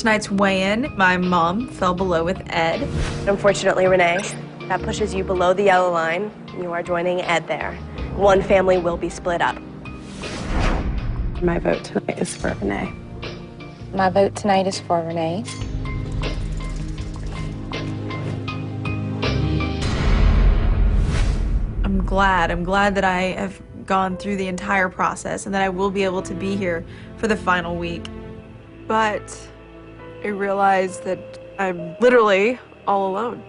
tonight's weigh-in. My mom fell below with Ed. Unfortunately, Renee, that pushes you below the yellow line. You are joining Ed there. One family will be split up. My vote tonight is for Renee. My vote tonight is for Renee. I'm glad that I have gone through the entire process and that I will be able to be here for the final week. But I realized that I'm literally all alone.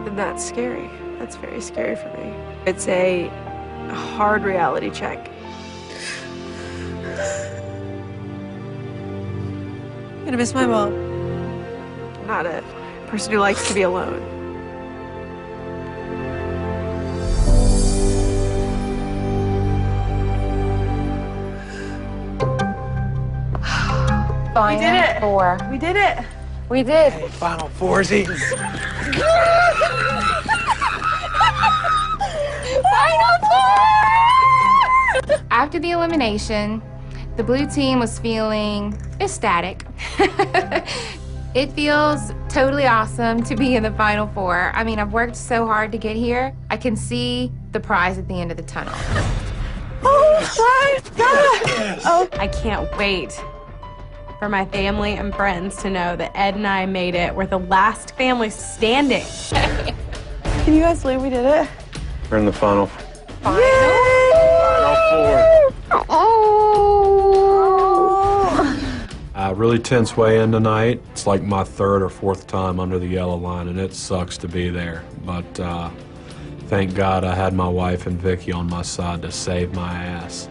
And that's scary. That's very scary for me. It's a hard reality check. I'm gonna miss my mom. I'm not a person who likes to be alone. We did it. Four. We did it. We did. Hey, final foursy. Final four! After the elimination, the blue team was feeling ecstatic. It feels totally awesome to be in the final four. I mean, I've worked so hard to get here. I can see the prize at the end of the tunnel. Oh my God! Oh, I can't wait for my family and friends to know that Ed and I made it. We're the last family standing. Can you guys believe we did it? We're in the final. Final. Final four. Really tense weigh-in tonight. It's like my third or fourth time under the yellow line, and it sucks to be there. But thank God I had my wife and Vicky on my side to save my ass.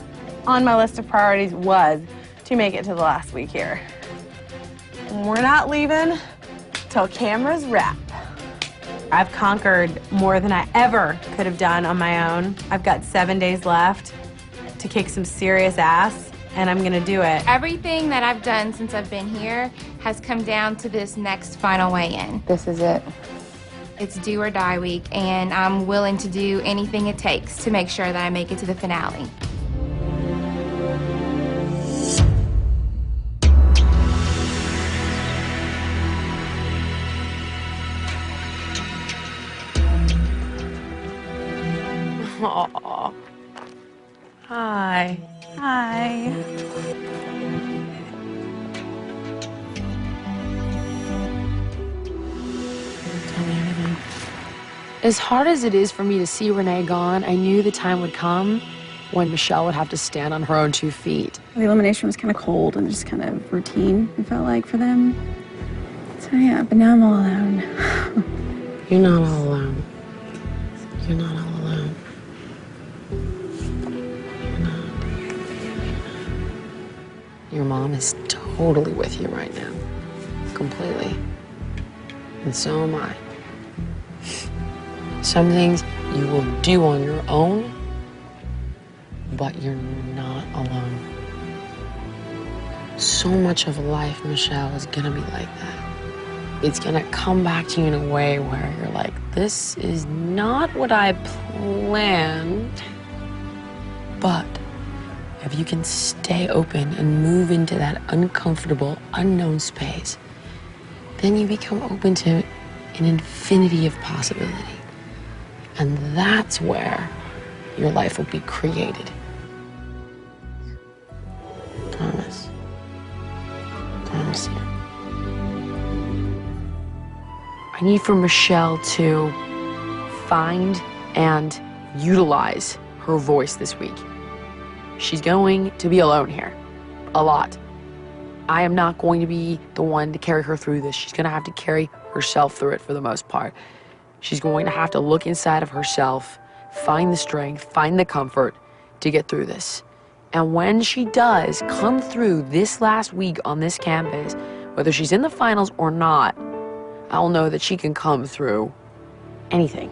On my list of priorities was to make it to the last week here. And we're not leaving till cameras wrap. I've conquered more than I ever could have done on my own. I've got 7 days left to kick some serious ass, and I'm gonna do it. Everything that I've done since I've been here has come down to this next final weigh-in. This is it. It's do or die week, and I'm willing to do anything it takes to make sure that I make it to the finale. Aww. Hi. Hi. As hard as it is for me to see Renee gone, I knew the time would come when Michelle would have to stand on her own 2 feet. The elimination was kind of cold and just kind of routine, it felt like, for them. So yeah, but now I'm all alone. You're not all alone. You're not all alone. You're not. Your mom is totally with you right now. Completely. And so am I. Some things you will do on your own, but you're not alone. So much of life, Michelle, is gonna be like that. It's gonna come back to you in a way where you're like, this is not what I planned. But if you can stay open and move into that uncomfortable, unknown space, then you become open to an infinity of possibility. And that's where your life will be created. Promise. Promise you. I need for Michelle to find and utilize her voice this week. She's going to be alone here. A lot. I am not going to be the one to carry her through this. She's going to have to carry herself through it for the most part. She's going to have to look inside of herself, find the strength, find the comfort to get through this. And when she does come through this last week on this campus, whether she's in the finals or not, I'll know that she can come through anything.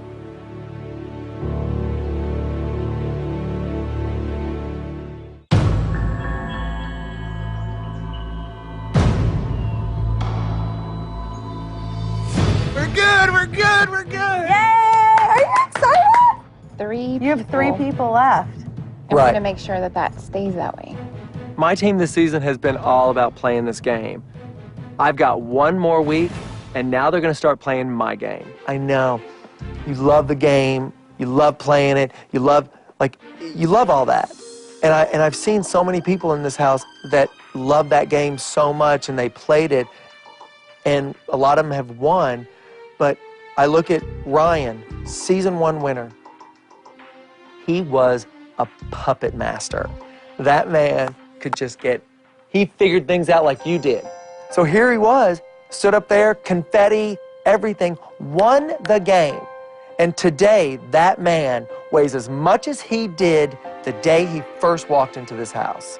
We're good. Yay! Are you excited? You You have 3 people left. And we're gonna make sure that that stays that way. My team this season has been all about playing this game. I've got one more week, and now they're going to start playing my game. I know. You love the game. You love playing it. You love all that. And I've seen so many people in this house that love that game so much, and they played it, and a lot of them have won. But I look at Ryan, season 1 winner. He was a puppet master. That man could just he figured things out like you did. So here he was, stood up there, confetti, everything, won the game. And today, that man weighs as much as he did the day he first walked into this house.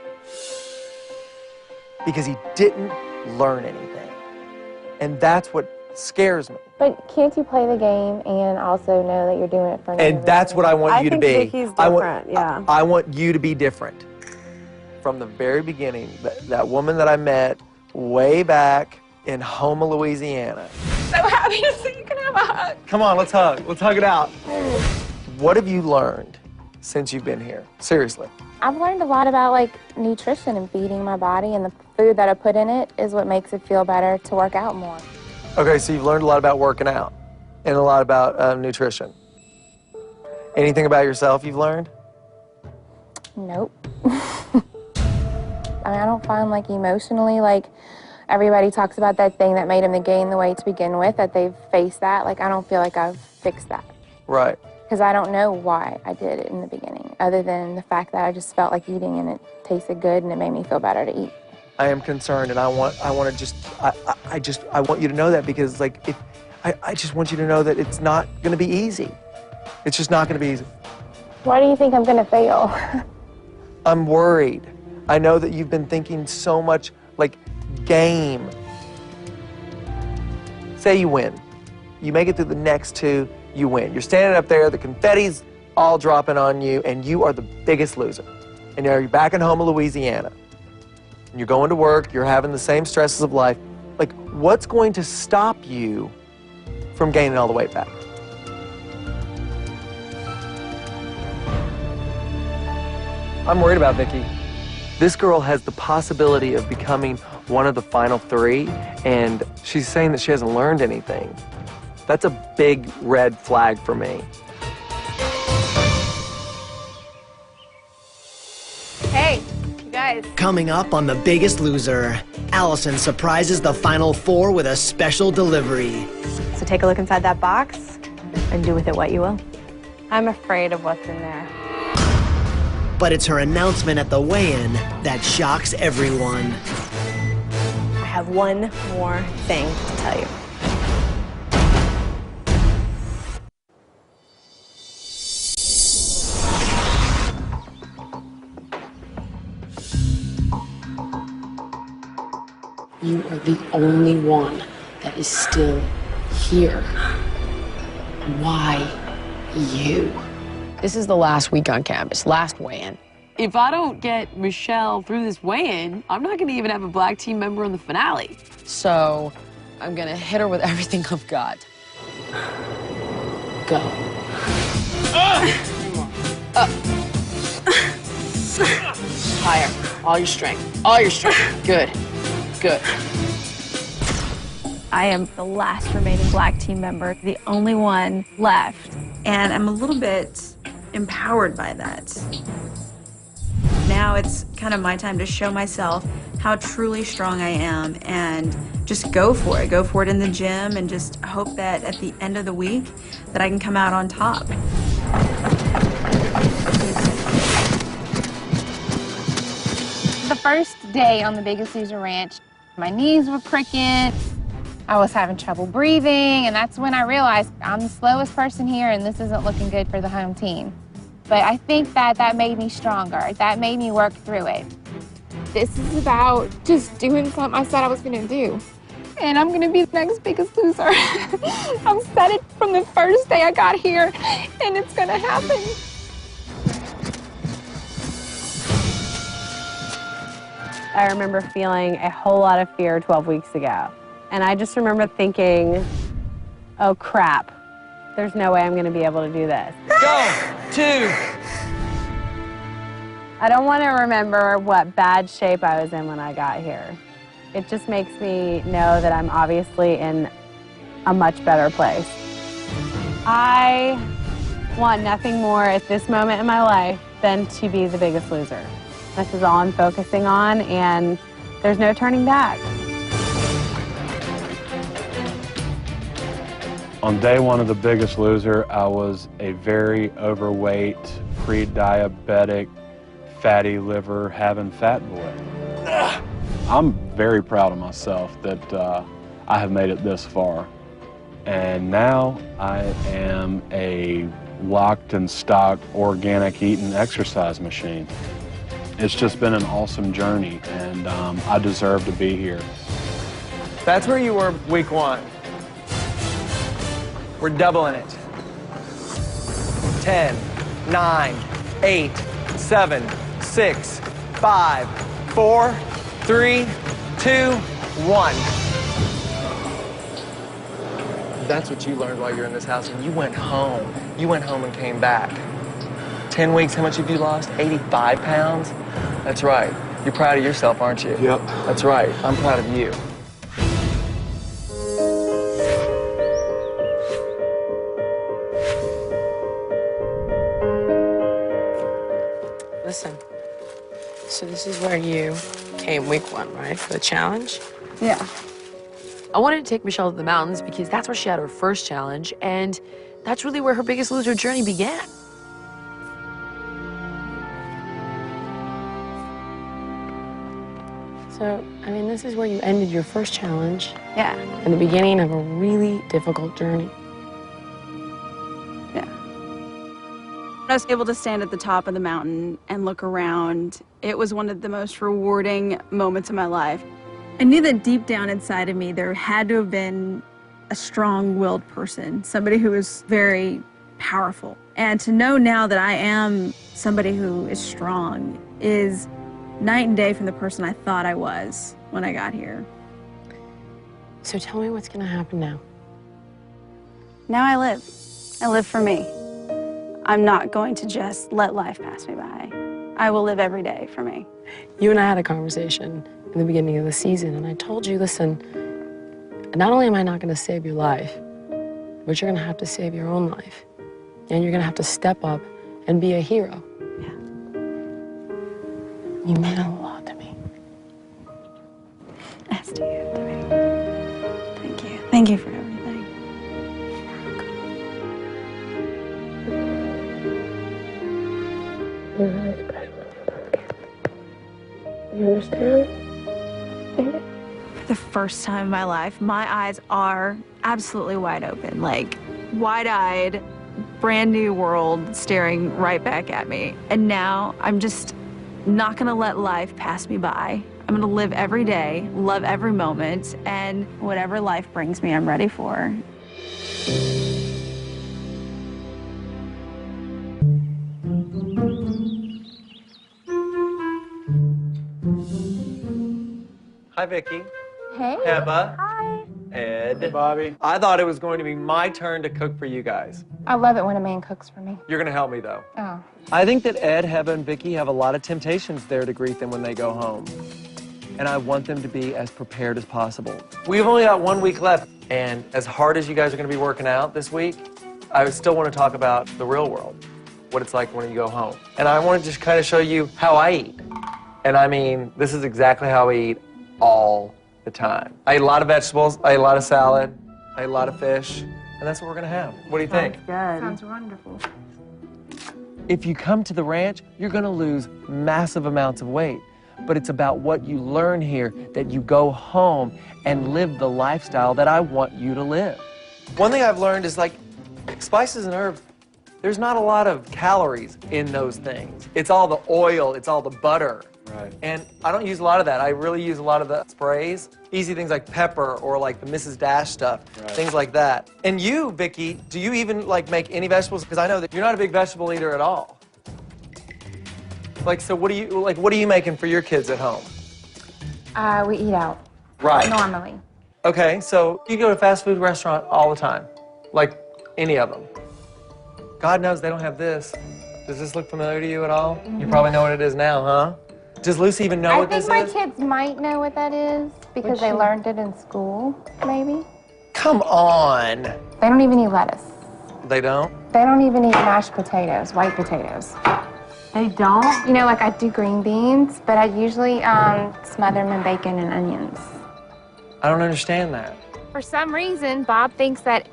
Because he didn't learn anything. And that's what scares me. But can't you play the game and also know that you're doing it for another And that's what I want you to be. I think Vicky's different, yeah. I want you to be different. From the very beginning, that woman that I met way back in Houma, Louisiana. So happy to see you. Can have a hug. Come on, let's hug. Let's hug it out. What have you learned since you've been here? Seriously. I've learned a lot about like nutrition and feeding my body, and the food that I put in it is what makes it feel better to work out more. Okay, so you've learned a lot about working out and a lot about nutrition. Anything about yourself you've learned? Nope. I mean, I don't find like emotionally, like everybody talks about that thing that made them gain the weight to begin with, that they've faced that. Like, I don't feel like I've fixed that. Right. Because I don't know why I did it in the beginning, other than the fact that I just felt like eating and it tasted good and it made me feel better to eat. I am concerned, and I want you to know that, because like I just want you to know that it's not going to be easy. It's just not going to be easy. Why do you think I'm going to fail? I'm worried. I know that you've been thinking so much like game. Say you win. You make it through the next 2, you win. You're standing up there, the confetti's all dropping on you, and you are the biggest loser. And you're back in Houma, Louisiana. And you're going to work, you're having the same stresses of life. Like, what's going to stop you from gaining all the weight back? I'm worried about Vicky. This girl has the possibility of becoming one of the final 3, and she's saying that she hasn't learned anything. That's a big red flag for me. Hey, you guys. Coming up on The Biggest Loser, Allison surprises the Final 4 with a special delivery. So take a look inside that box and do with it what you will. I'm afraid of what's in there. But it's her announcement at the weigh-in that shocks everyone. I have one more thing to tell you. You are the only one that is still here. Why you? This is the last week on campus, last weigh-in. If I don't get Michelle through this weigh-in, I'm not gonna even have a black team member in the finale. So I'm gonna hit her with everything I've got. Go. Higher. All your strength. All your strength. Good. Good. I am the last remaining black team member, the only one left, and I'm a little bit empowered by that. Now it's kind of my time to show myself how truly strong I am and just go for it. Go for it in the gym and just hope that at the end of the week that I can come out on top. The first day on the Biggest Loser Ranch, my knees were cricking. I was having trouble breathing, and that's when I realized I'm the slowest person here, and this isn't looking good for the home team. But I think that made me stronger. That made me work through it. This is about just doing something I said I was gonna do. And I'm gonna be the next Biggest Loser. I've said it from the first day I got here, and it's gonna happen. I remember feeling a whole lot of fear 12 weeks ago. And I just remember thinking, oh crap, there's no way I'm gonna be able to do this. Go! 2. I don't want to remember what bad shape I was in when I got here. It just makes me know that I'm obviously in a much better place. I want nothing more at this moment in my life than to be the biggest loser. This is all I'm focusing on, and there's no turning back. On day one of The Biggest Loser, I was a very overweight, pre-diabetic, fatty liver, having fat boy. I'm very proud of myself that I have made it this far. And now I am a locked and stocked organic eating exercise machine. It's just been an awesome journey, and I deserve to be here. That's where you were week 1. We're doubling it. 10, 9, 8, 7, 6, 5, 4, 3, 2, 1. That's what you learned while you were in this house, and you went home. You went home and came back. 10 weeks, how much have you lost? 85 pounds? That's right. You're proud of yourself, aren't you? Yep. That's right. I'm proud of you. Listen, so this is where you came week 1, right, for the challenge? Yeah. I wanted to take Michelle to the mountains because that's where she had her first challenge, and that's really where her Biggest Loser journey began. So, I mean, this is where you ended your first challenge. Yeah. And the beginning of a really difficult journey. Yeah. I was able to stand at the top of the mountain and look around. It was one of the most rewarding moments of my life. I knew that deep down inside of me, there had to have been a strong-willed person, somebody who was very powerful. And to know now that I am somebody who is strong is night and day from the person I thought I was when I got here. So tell me what's gonna happen now. Now I live. I live for me. I'm not going to just let life pass me by. I will live every day for me. You and I had a conversation in the beginning of the season, and I told you, listen, not only am I not gonna save your life, but you're gonna have to save your own life. And you're gonna have to step up and be a hero. Yeah. You mean a lot to me. As do you to me. Thank you. Thank you for everything. You're really special to those kids. You understand? For the first time in my life, my eyes are absolutely wide open, like wide-eyed, brand new world staring right back at me. And now I'm just not gonna let life pass me by. I'm gonna live every day, love every moment, and whatever life brings me, I'm ready for. Hi, Vicky. Hey. Heba. Hi. Ed. Hey, Bobby. I thought it was going to be my turn to cook for you guys. I love it when a man cooks for me. You're gonna help me, though. Oh. I think that Ed, Heba, and Vicky have a lot of temptations there to greet them when they go home. And I want them to be as prepared as possible. We've only got 1 week left, and as hard as you guys are gonna be working out this week, I still want to talk about the real world, what it's like when you go home. And I want to just kind of show you how I eat. And I mean, this is exactly how I eat all the time. I eat a lot of vegetables, I eat a lot of salad, I eat a lot of fish, and that's what we're gonna have. What do you think? Good. Sounds wonderful. If you come to the ranch, you're gonna lose massive amounts of weight. But it's about what you learn here that you go home and live the lifestyle that I want you to live. One thing I've learned is like spices and herbs, there's not a lot of calories in those things. It's all the oil, it's all the butter. Right. And I don't use a lot of that. I really use a lot of the sprays. Easy things like pepper or like the Mrs. Dash stuff, Right. things like that. And you, Vicky, do you even like make any vegetables? Because I know that you're not a big vegetable eater at all. Like, so what are you making for your kids at home? We eat out. Right. Normally. Okay, so you go to a fast food restaurant all the time, like any of them. God knows they don't have this. Does this look familiar to you at all? You probably know what it is now, huh? Does Lucy even know what this is? I think my kids might know what that is because they learned it in school, maybe. Come on. They don't even eat lettuce. They don't? They don't even eat mashed potatoes, white potatoes. They don't? You know, like I do green beans, but I usually smother them in bacon and onions. I don't understand that. For some reason, Bob thinks that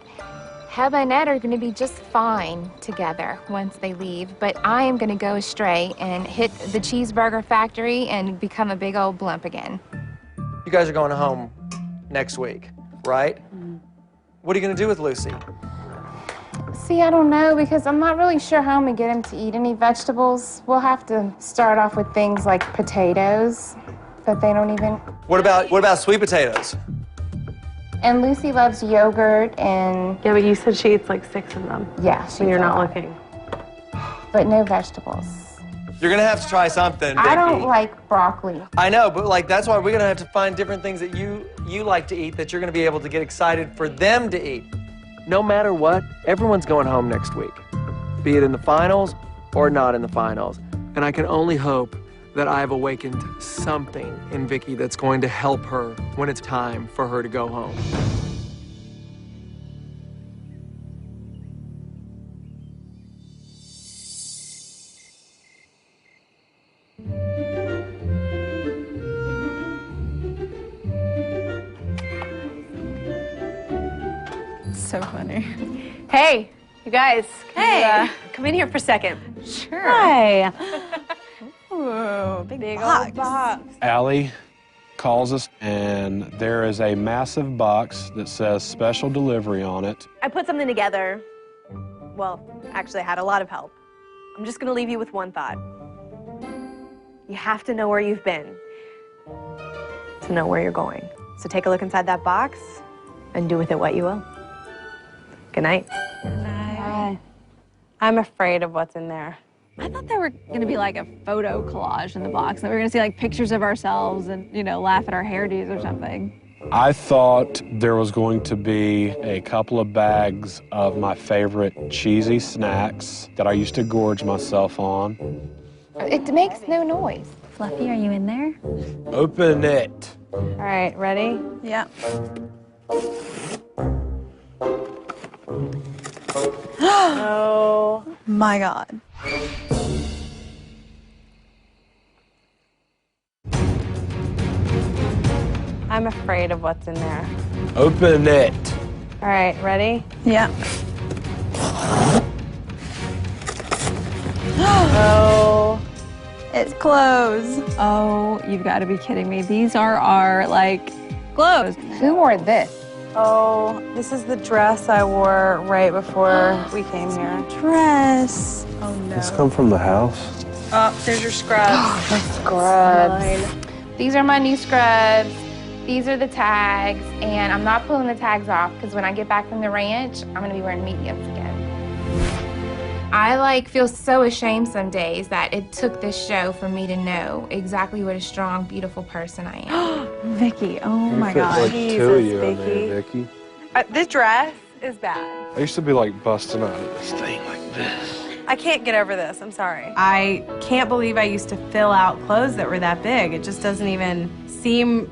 Heba and Ed are going to be just fine together once they leave, but I am going to go astray and hit the cheeseburger factory and become a big old blump again. You guys are going home next week, right? What are you going to do with Lucy? See, I don't know, because I'm not really sure how I'm going to get him to eat any vegetables. We'll have to start off with things like potatoes, but they don't even... What about sweet potatoes? And Lucy loves yogurt and... Yeah, but you said she eats like 6 of them. Yeah, she when you're eats a not lot. looking. But no vegetables. You're going to have to try something, I don't Vicky. like broccoli. I know, but like that's why we're going to have to find different things that you like to eat that you're going to be able to get excited for them to eat. No matter what, everyone's going home next week, be it in the finals or not in the finals. And I can only hope that I've awakened something in Vicky that's going to help her when it's time for her to go home. So funny. Hey, you guys. Hey. Can you, come in here for a second. Sure. Hi. Ooh, Big box. old box. Allie calls us, and there is a massive box that says special delivery on it. I put something together. Well, actually, I had a lot of help. I'm just going to leave you with one thought. You have to know where you've been to know where you're going. So take a look inside that box and do with it what you will. Good night. I'm afraid of what's in there. I thought there were going to be like a photo collage in the box, that we were going to see like pictures of ourselves and, you know, laugh at our hairdos or something. I thought there was going to be a couple of bags of my favorite cheesy snacks that I used to gorge myself on. It makes no noise. Fluffy, are you in there? Open it. All right, ready? Yeah. Oh. My God. I'm afraid of what's in there. Open it. All right, ready? Yeah. Oh. It's clothes. Oh, you've got to be kidding me. These are our, like, clothes. Who wore this? Oh, this is the dress I wore right before we came here. Dress. Oh, no. This come from the house? Oh, there's your scrubs. Scrubs. These are my new scrubs. These are the tags, and I'm not pulling the tags off because when I get back from the ranch, I'm gonna be wearing mediums again. I feel so ashamed some days that it took this show for me to know exactly what a strong, beautiful person I am. Vicky, oh my Fit God. like two of Jesus, you in Vicky. there, Vicky. This dress is bad. I used to be like busting out of this thing like this. I can't get over this. I'm sorry. I can't believe I used to fill out clothes that were that big. It just doesn't even seem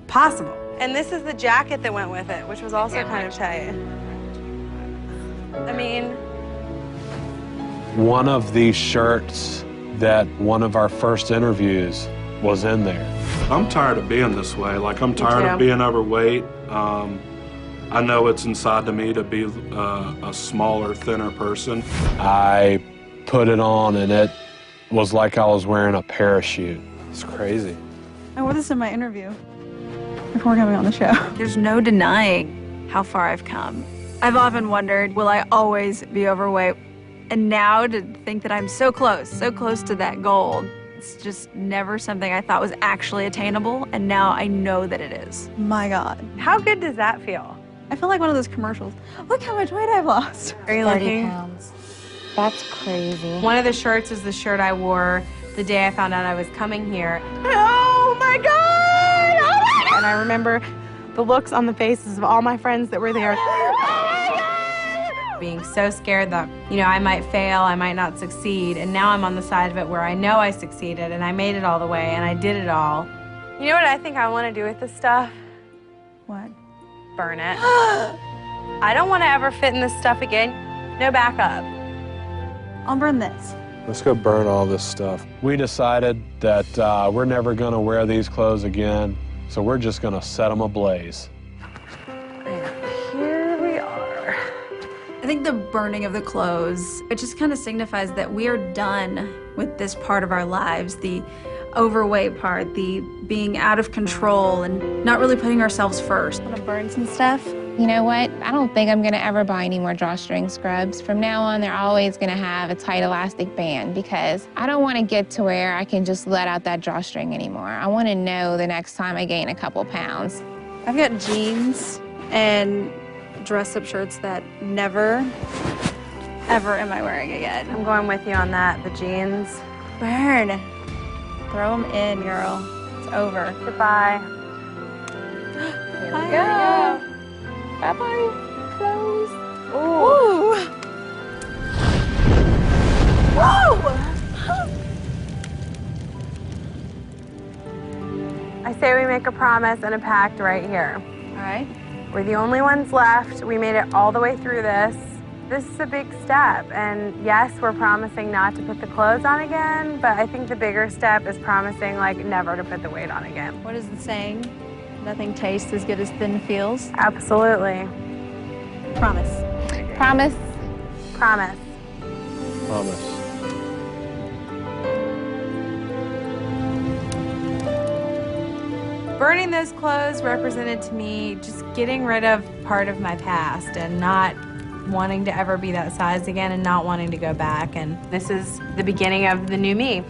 possible. And this is the jacket that went with it, which was also kind of tight. I mean... One of these shirts that one of our first interviews was in there. I'm tired of being this way. Like, I'm tired of being overweight. I know it's inside of me to be a smaller, thinner person. I put it on, and it was like I was wearing a parachute. It's crazy. I wore this in my interview before coming on the show. There's no denying how far I've come. I've often wondered, will I always be overweight? And now to think that I'm so close to that goal, it's just never something I thought was actually attainable, and now I know that it is. My God. How good does that feel? I feel like one of those commercials. Look how much weight I've lost. Are you 30 looking? pounds. That's crazy. One of the shirts is the shirt I wore the day I found out I was coming here. Oh my God! Oh my God! And I remember the looks on the faces of all my friends that were there. Oh my God! being so scared that, you know, I might fail, I might not succeed, and now I'm on the side of it where I know I succeeded and I made it all the way and I did it all. You know what I think I want to do with this stuff? What? Burn it. I don't want to ever fit in this stuff again. No backup. I'll burn this. Let's go burn all this stuff. We decided that we're never going to wear these clothes again, so we're just going to set them ablaze. Here we are. I think the burning of the clothes, it just kind of signifies that we are done with this part of our lives, the overweight part, the being out of control and not really putting ourselves first. Want to burn some stuff? You know what? I don't think I'm gonna ever buy any more drawstring scrubs. From now on, they're always gonna have a tight elastic band because I don't wanna get to where I can just let out that drawstring anymore. I wanna know the next time I gain a couple pounds. I've got jeans and dress-up shirts that never, ever am I wearing again. I'm going with you on that, the jeans. Burn. Throw them in, girl. It's over. Goodbye. Here we go. Bye-bye, clothes. Ooh. Whoa! I say we make a promise and a pact right here. All right. We're the only ones left. We made it all the way through this. This is a big step, and yes, we're promising not to put the clothes on again, but I think the bigger step is promising, like, never to put the weight on again. What is the saying? Nothing tastes as good as thin feels. Absolutely. Promise. Promise. Promise. Promise. Burning those clothes represented to me just getting rid of part of my past and not wanting to ever be that size again and not wanting to go back. And this is the beginning of the new me.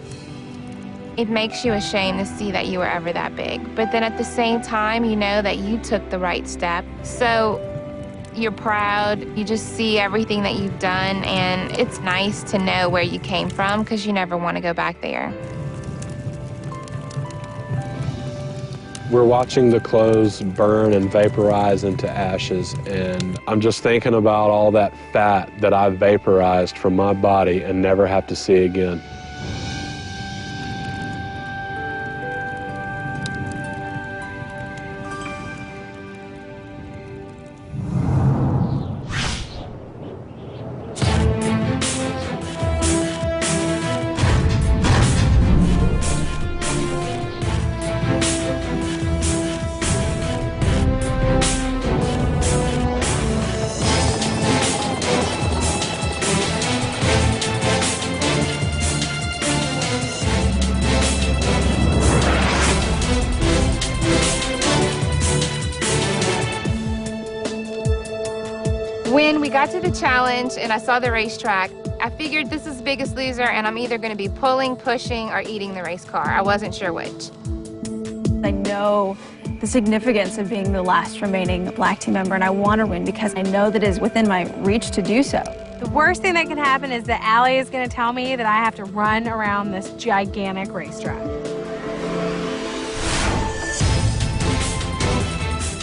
It makes you ashamed to see that you were ever that big. But then at the same time, you know that you took the right step. So you're proud, you just see everything that you've done, and it's nice to know where you came from because you never want to go back there. We're watching the clothes burn and vaporize into ashes, and I'm just thinking about all that fat that I've vaporized from my body and never have to see again. When we got to the challenge and I saw the racetrack, I figured this is Biggest Loser and I'm either going to be pulling, pushing, or eating the race car. I wasn't sure which. I know the significance of being the last remaining Black team member, and I want to win because I know that it is within my reach to do so. The worst thing that can happen is that Allie is going to tell me that I have to run around this gigantic racetrack.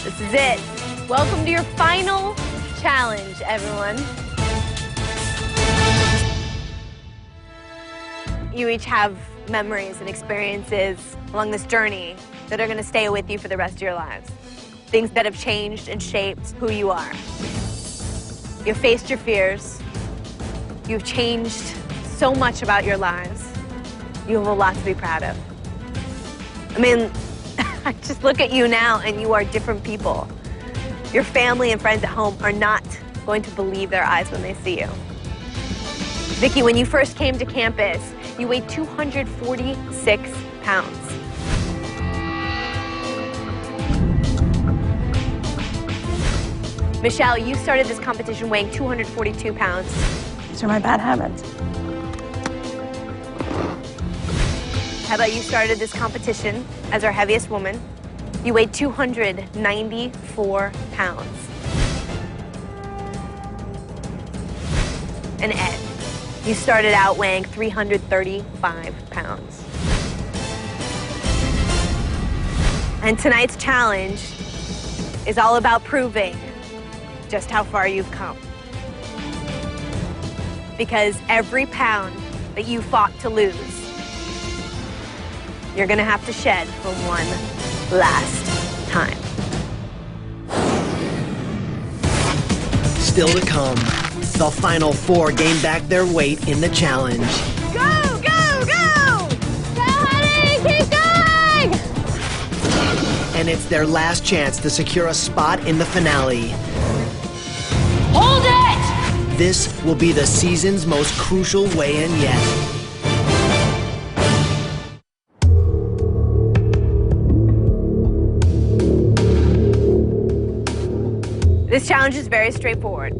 This is it. Welcome to your final challenge, everyone. You each have memories and experiences along this journey that are going to stay with you for the rest of your lives. Things that have changed and shaped who you are. You've faced your fears. You've changed so much about your lives. You have a lot to be proud of. I mean, I just look at you now and you are different people. Your family and friends at home are not going to believe their eyes when they see you. Vicki, when you first came to campus, you weighed 246 pounds. Michelle, you started this competition weighing 242 pounds. These are my bad habits. Heather, you started this competition as our heaviest woman. You weighed 294 pounds. And Ed, you started out weighing 335 pounds. And tonight's challenge is all about proving just how far you've come. because every pound that you fought to lose, you're gonna have to shed for one last time. Still to come, the final 4 gain back their weight in the challenge. Go, go, go! Go, honey! Keep going! And it's their last chance to secure a spot in the finale. Hold it! This will be the season's most crucial weigh-in yet. This challenge is very straightforward.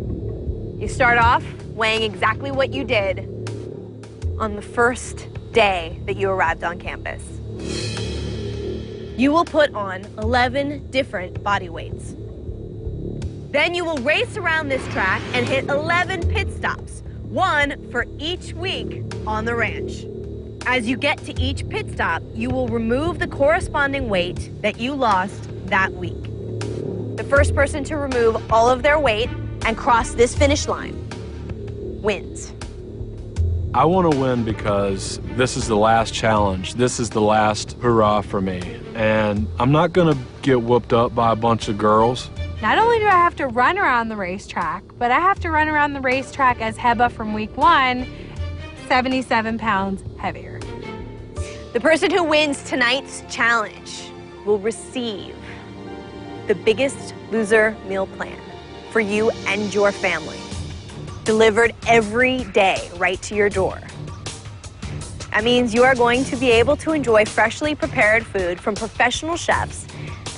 You start off weighing exactly what you did on the first day that you arrived on campus. You will put on 11 different body weights. Then you will race around this track and hit 11 pit stops, 1 for each week on the ranch. As you get to each pit stop, you will remove the corresponding weight that you lost that week. The first person to remove all of their weight and cross this finish line wins. I want to win because this is the last challenge. This is the last hurrah for me. And I'm not going to get whooped up by a bunch of girls. Not only do I have to run around the racetrack, but I have to run around the racetrack as Heba from week 1, 77 pounds heavier. The person who wins tonight's challenge will receive the Biggest Loser meal plan for you and your family, delivered every day right to your door. That means you are going to be able to enjoy freshly prepared food from professional chefs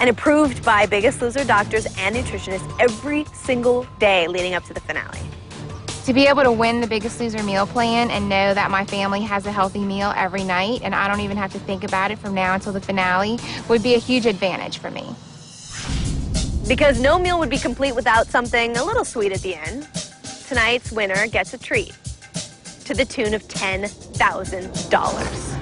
and approved by Biggest Loser doctors and nutritionists every single day leading up to the finale. To be able to win the Biggest Loser meal plan and know that my family has a healthy meal every night and I don't even have to think about it from now until the finale would be a huge advantage for me. Because no meal would be complete without something a little sweet at the end, tonight's winner gets a treat to the tune of $10,000.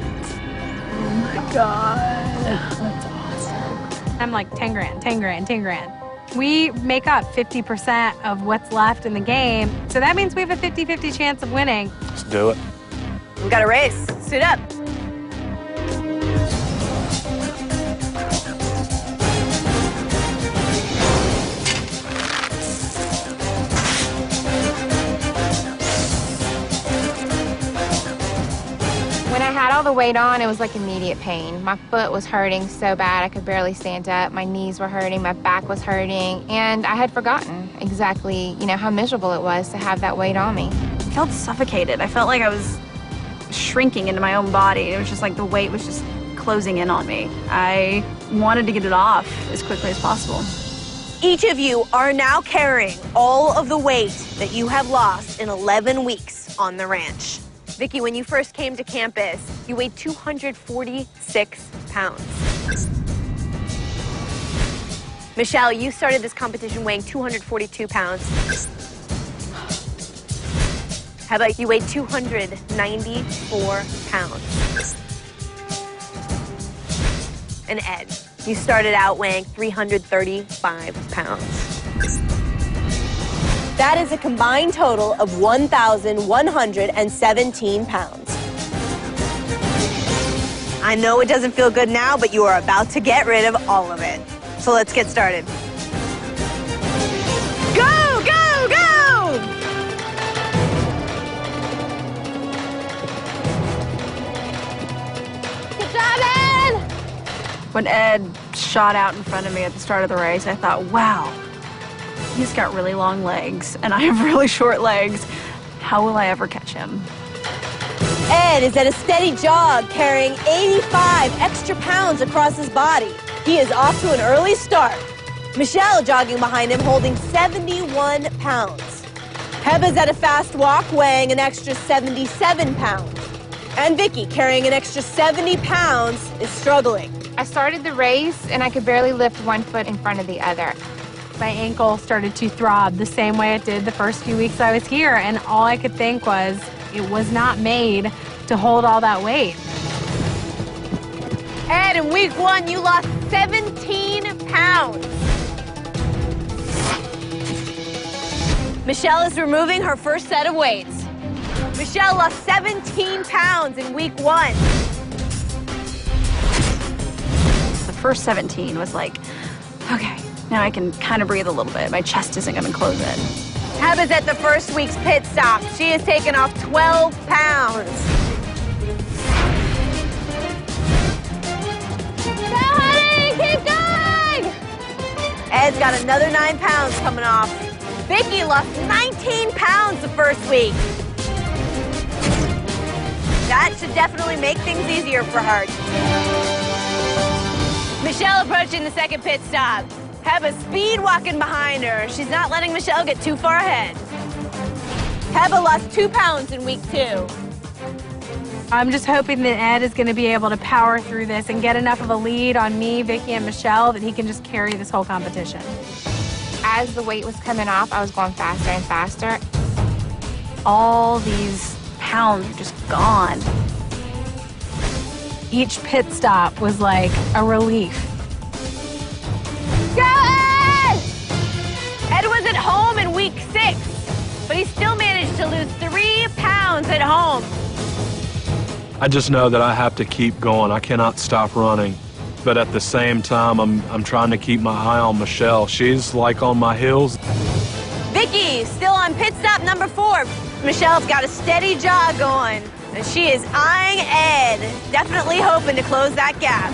Oh my God, that's awesome. I'm like 10 grand, 10 grand, 10 grand. We make up 50% of what's left in the game, so that means we have a 50-50 chance of winning. Let's do it. We got a race. Suit up. When I had all the weight on, it was like immediate pain. My foot was hurting so bad I could barely stand up. My knees were hurting, my back was hurting, and I had forgotten exactly, how miserable it was to have that weight on me. I felt suffocated. I felt like I was shrinking into my own body. It was just like the weight was just closing in on me. I wanted to get it off as quickly as possible. Each of you are now carrying all of the weight that you have lost in 11 weeks on the ranch. Vicki, when you first came to campus, you weighed 246 pounds. Michelle, you started this competition weighing 242 pounds. How about you weighed 294 pounds? And Ed, you started out weighing 335 pounds. That is a combined total of 1,117 pounds. I know it doesn't feel good now, but you are about to get rid of all of it. So let's get started. Go, go, go! Good job, Ed! When Ed shot out in front of me at the start of the race, I thought, wow, he's got really long legs, and I have really short legs. How will I ever catch him? Ed is at a steady jog, carrying 85 extra pounds across his body. He is off to an early start. Michelle jogging behind him, holding 71 pounds. Heba's at a fast walk, weighing an extra 77 pounds. And Vicki, carrying an extra 70 pounds, is struggling. I started the race and I could barely lift one foot in front of the other. My ankle started to throb the same way it did the first few weeks I was here, and all I could think was it was not made to hold all that weight. Ed, in week 1, you lost 17 pounds. Michelle is removing her first set of weights. Michelle lost 17 pounds in week 1. The first 17 was like, okay, now I can kind of breathe a little bit. My chest isn't going to close in. Heba's at the first week's pit stop. She has taken off 12 pounds. Go, honey! Keep going! Ed's got another 9 pounds coming off. Vicky lost 19 pounds the first week. That should definitely make things easier for her. Michelle approaching the second pit stop. Heba speed walking behind her. She's not letting Michelle get too far ahead. Heba lost 2 pounds in week 2. I'm just hoping that Ed is going to be able to power through this and get enough of a lead on me, Vicky, and Michelle that he can just carry this whole competition. As the weight was coming off, I was going faster and faster. All these pounds were just gone. Each pit stop was like a relief. Go, Ed! Ed was at home in week 6, but he still managed to lose 3 pounds at home. I just know that I have to keep going. I cannot stop running. But at the same time, I'm trying to keep my eye on Michelle. She's like on my heels. Vicky still on pit stop number 4. Michelle's got a steady jog going, and she is eyeing Ed, definitely hoping to close that gap.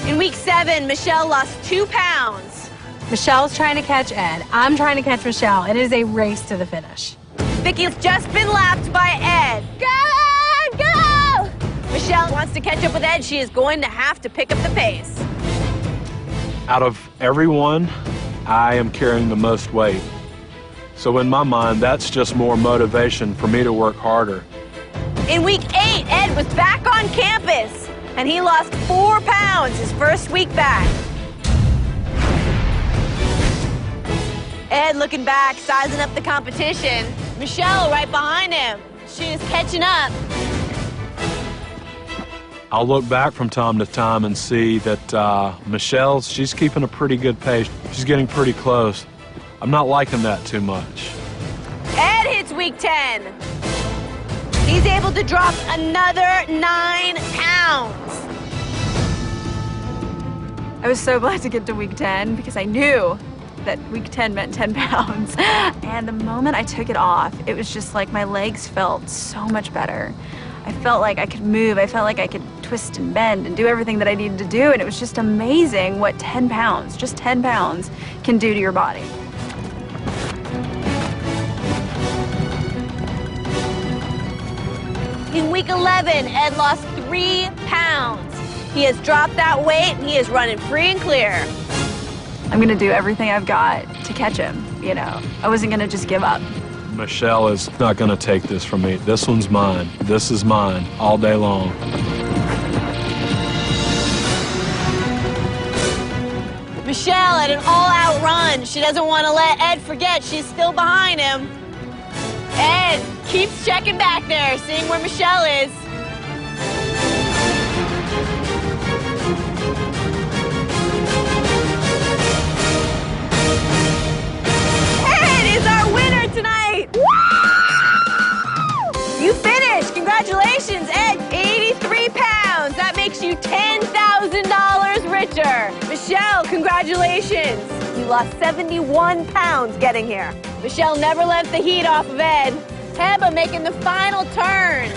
In week 7, Michelle lost 2 pounds. Michelle's trying to catch Ed. I'm trying to catch Michelle. It is a race to the finish. Vicky's just been lapped by Ed. Go, Ed! Go! Michelle wants to catch up with Ed. She is going to have to pick up the pace. Out of everyone, I am carrying the most weight. So in my mind, that's just more motivation for me to work harder. In week 8, Ed was back on campus, and he lost 4 pounds his first week back. Ed looking back, sizing up the competition. Michelle right behind him. She is catching up. I'll look back from time to time and see that she's keeping a pretty good pace. She's getting pretty close. I'm not liking that too much. Ed hits week 10. He's able to drop another 9 pounds. I was so glad to get to week 10 because I knew that week 10 meant 10 pounds. And the moment I took it off, it was just like my legs felt so much better. I felt like I could move. I felt like I could twist and bend and do everything that I needed to do. And it was just amazing what 10 pounds, just 10 pounds, can do to your body. In week 11, Ed lost 3 pounds. He has dropped that weight, and he is running free and clear. I'm gonna do everything I've got to catch him, you know. I wasn't gonna just give up. Michelle is not going to take this from me. This one's mine. This is mine all day long. Michelle at an all-out run. She doesn't want to let Ed forget she's still behind him. Ed keeps checking back there, seeing where Michelle is. Ed is our winner tonight. You finished. Congratulations, Ed. 83 pounds. That makes you $10,000 richer. Michelle, congratulations. You lost 71 pounds getting here. Michelle never left the heat off of Ed. Heba making the final turn.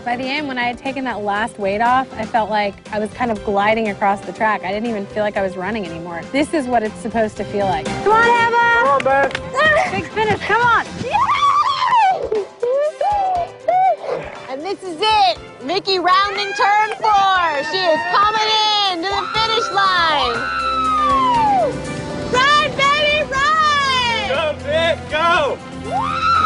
By the end, when I had taken that last weight off, I felt like I was kind of gliding across the track. I didn't even feel like I was running anymore. This is what it's supposed to feel like. Come on, Heba! Come on, babe. Big finish, come on! And this is it. Vicky rounding turn 4. She is coming in to the finish line. Run, baby, run! Go, Vic, go!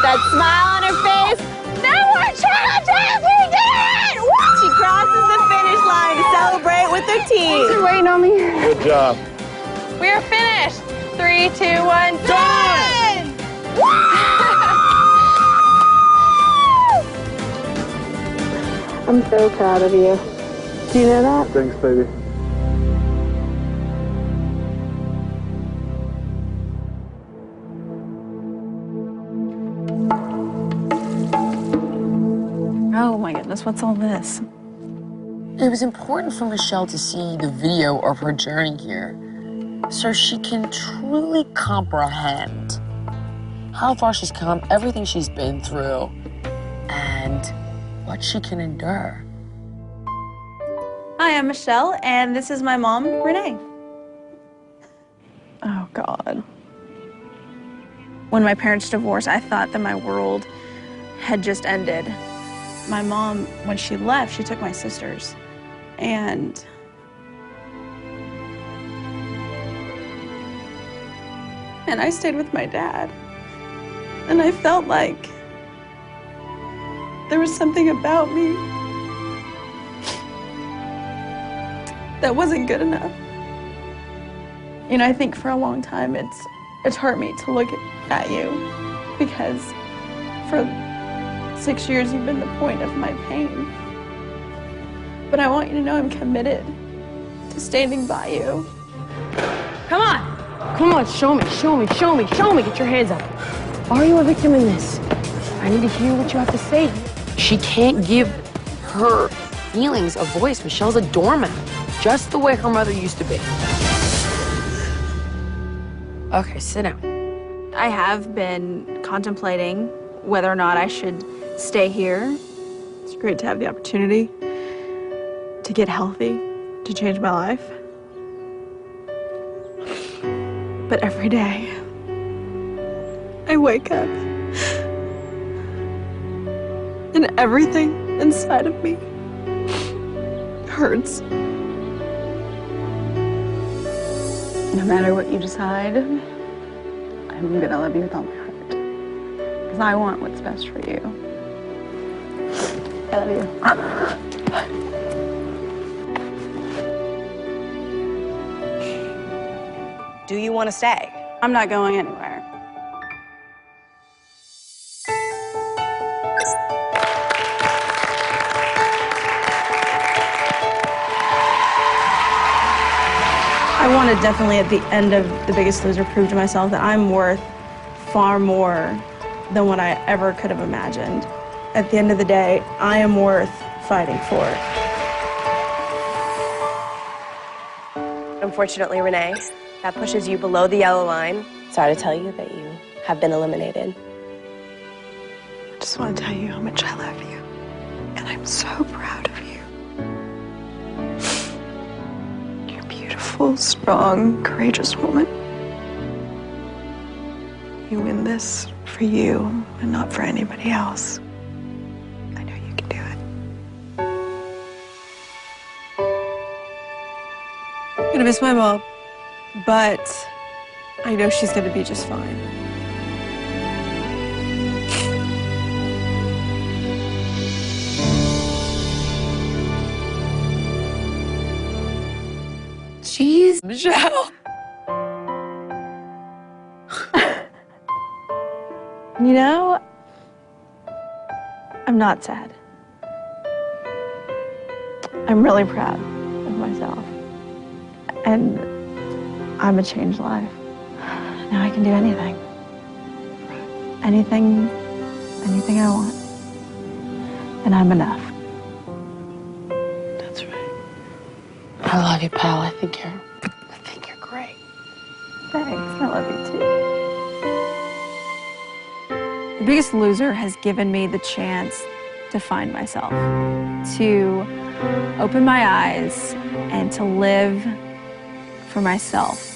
That smile on her face. No more challenges! We did it! She crosses the finish line to celebrate with her team. You're waiting on me. Good job. We are finished. 3, 2, 1, Done! I'm so proud of you. Do you know that? Thanks, baby. Oh my goodness, what's all this? It was important for Michelle to see the video of her journey here so she can truly comprehend how far she's come, everything she's been through, and what she can endure. Hi, I'm Michelle, and this is my mom, Renee. Oh, God. When my parents divorced, I thought that my world had just ended. My mom, when she left, she took my sisters. And I stayed with my dad. And I felt like there was something about me that wasn't good enough. You know, I think for a long time it's hurt me to look at you because for 6 years you've been the point of my pain. But I want you to know I'm committed to standing by you. Come on. Come on, show me, show me, show me, show me. Get your hands up. Are you a victim in this? I need to hear what you have to say. She can't give her feelings a voice. Michelle's a doormat, just the way her mother used to be. Okay, sit down. I have been contemplating whether or not I should stay here. It's great to have the opportunity to get healthy, to change my life. But every day, I wake up and everything inside of me hurts. No matter what you decide, I'm gonna love you with all my heart. Because I want what's best for you. I love you. Do you want to stay? I'm not going anywhere. I want to definitely, at the end of The Biggest Loser, prove to myself that I'm worth far more than what I ever could have imagined. At the end of the day, I am worth fighting for. Unfortunately, Renee, that pushes you below the yellow line. Sorry to tell you that you have been eliminated. I just want to tell you how much I love you, and I'm so proud of you. You're a beautiful, strong, courageous woman. You win this for you and not for anybody else. I know you can do it. I'm gonna miss my mom, but I know she's gonna be just fine. Jeez, Michelle. You know, I'm not sad. I'm really proud of myself. And I'm a changed life. Now I can do anything. Anything I want. And I'm enough. That's right. I love you, pal. I think you're great. Thanks, I love you too. The Biggest Loser has given me the chance to find myself, to open my eyes, and to live for myself.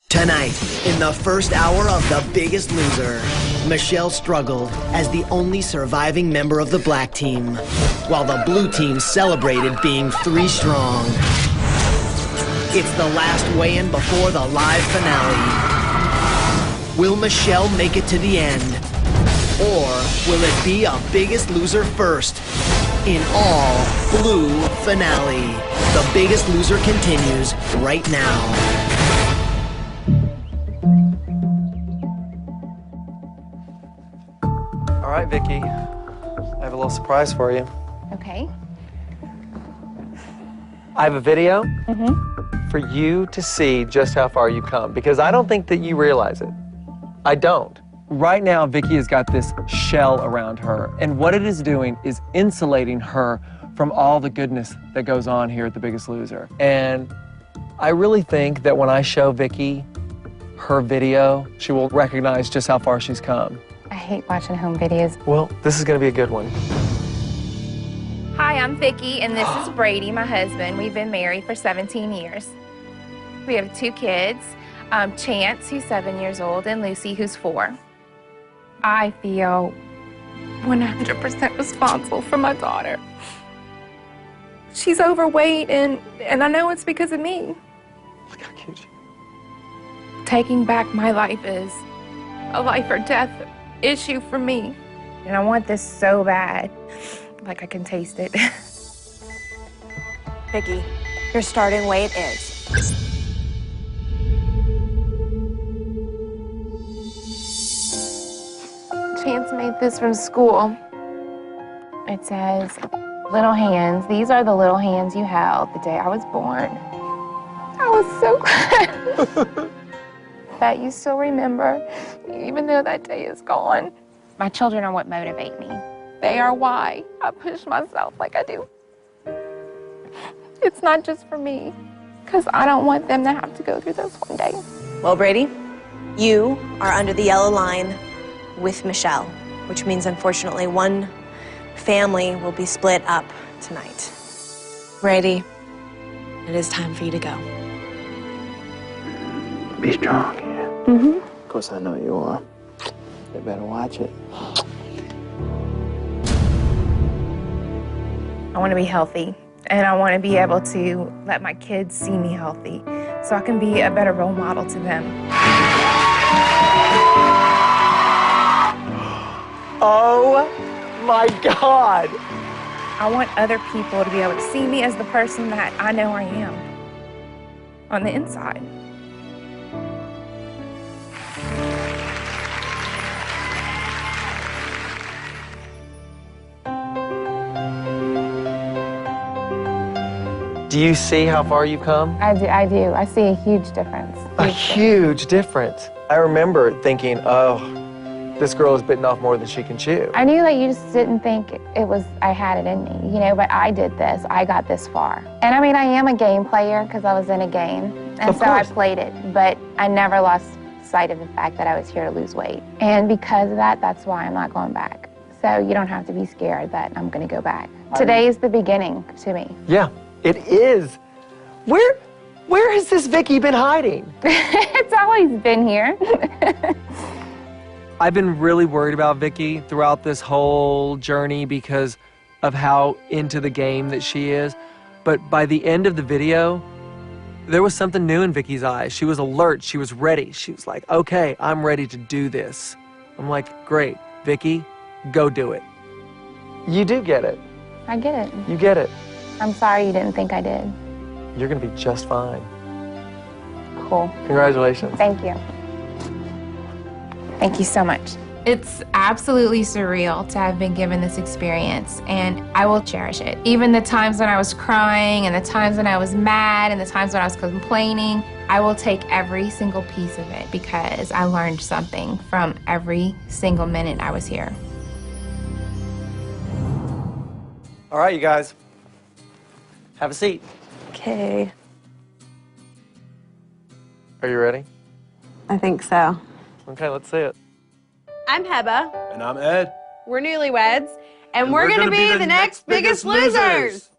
Tonight, in the first hour of The Biggest Loser, Michelle struggled as the only surviving member of the black team, while the blue team celebrated being 3 strong. It's the last weigh-in before the live finale. Will Michelle make it to the end? Or will it be a Biggest Loser first? In all blue finale. The Biggest Loser continues right now. All right, Vicky. I have a little surprise for you. Okay. I have a video for you to see just how far you've come, because I don't think that you realize it. I don't. Right now, Vicky has got this shell around her, and what it is doing is insulating her from all the goodness that goes on here at The Biggest Loser. And I really think that when I show Vicky her video, she will recognize just how far she's come. I hate watching home videos. Well, this is gonna be a good one. Hi, I'm Vicky, and this is Brady, my husband. We've been married for 17 years. We have 2 kids, Chance, who's 7 years old, and Lucy, who's 4. I feel 100% responsible for my daughter. She's overweight, and I know it's because of me. Look how cute she is. Taking back my life is a life or death issue for me. And I want this so bad. Like I can taste it. Vicky, your starting weight is... Chance made this from school. It says, little hands. These are the little hands you held the day I was born. I was so glad that you still remember, even though that day is gone. My children are what motivate me. They are why I push myself like I do. It's not just for me, because I don't want them to have to go through this one day. Well, Brady, you are under the yellow line with Michelle, which means, unfortunately, one family will be split up tonight. Brady, it is time for you to go. Be strong, yeah. Mm-hmm. Of course I know you are. You better watch it. I want to be healthy, and I want to be able to let my kids see me healthy so I can be a better role model to them. Oh my God! I want other people to be able to see me as the person that I know I am on the inside. Do you see how far you've come? I do. I see a huge difference. A huge difference. I remember thinking, oh, this girl is bitten off more than she can chew. I knew that you just didn't think it was, I had it in me, you know, but I did this. I got this far. And I mean, I am a game player because I was in a game. And so I played it, but I never lost sight of the fact that I was here to lose weight. And because of that, that's why I'm not going back. So you don't have to be scared that I'm going to go back. Today is the beginning to me. Yeah, it is. Where has this Vicky been hiding? It's always been here. I've been really worried about Vicky throughout this whole journey because of how into the game that she is. But by the end of the video, there was something new in Vicky's eyes. She was alert, she was ready. She was like, okay, I'm ready to do this. I'm like, great, Vicky, go do it. You do get it. I get it. You get it. I'm sorry you didn't think I did. You're gonna be just fine. Cool. Congratulations. Thank you. Thank you so much. It's absolutely surreal to have been given this experience, and I will cherish it. Even the times when I was crying, and the times when I was mad, and the times when I was complaining, I will take every single piece of it because I learned something from every single minute I was here. All right, you guys. Have a seat. Okay. Are you ready? I think so. Okay, let's see it. I'm Heba. And I'm Ed. We're newlyweds, and we're gonna be the next Biggest Losers.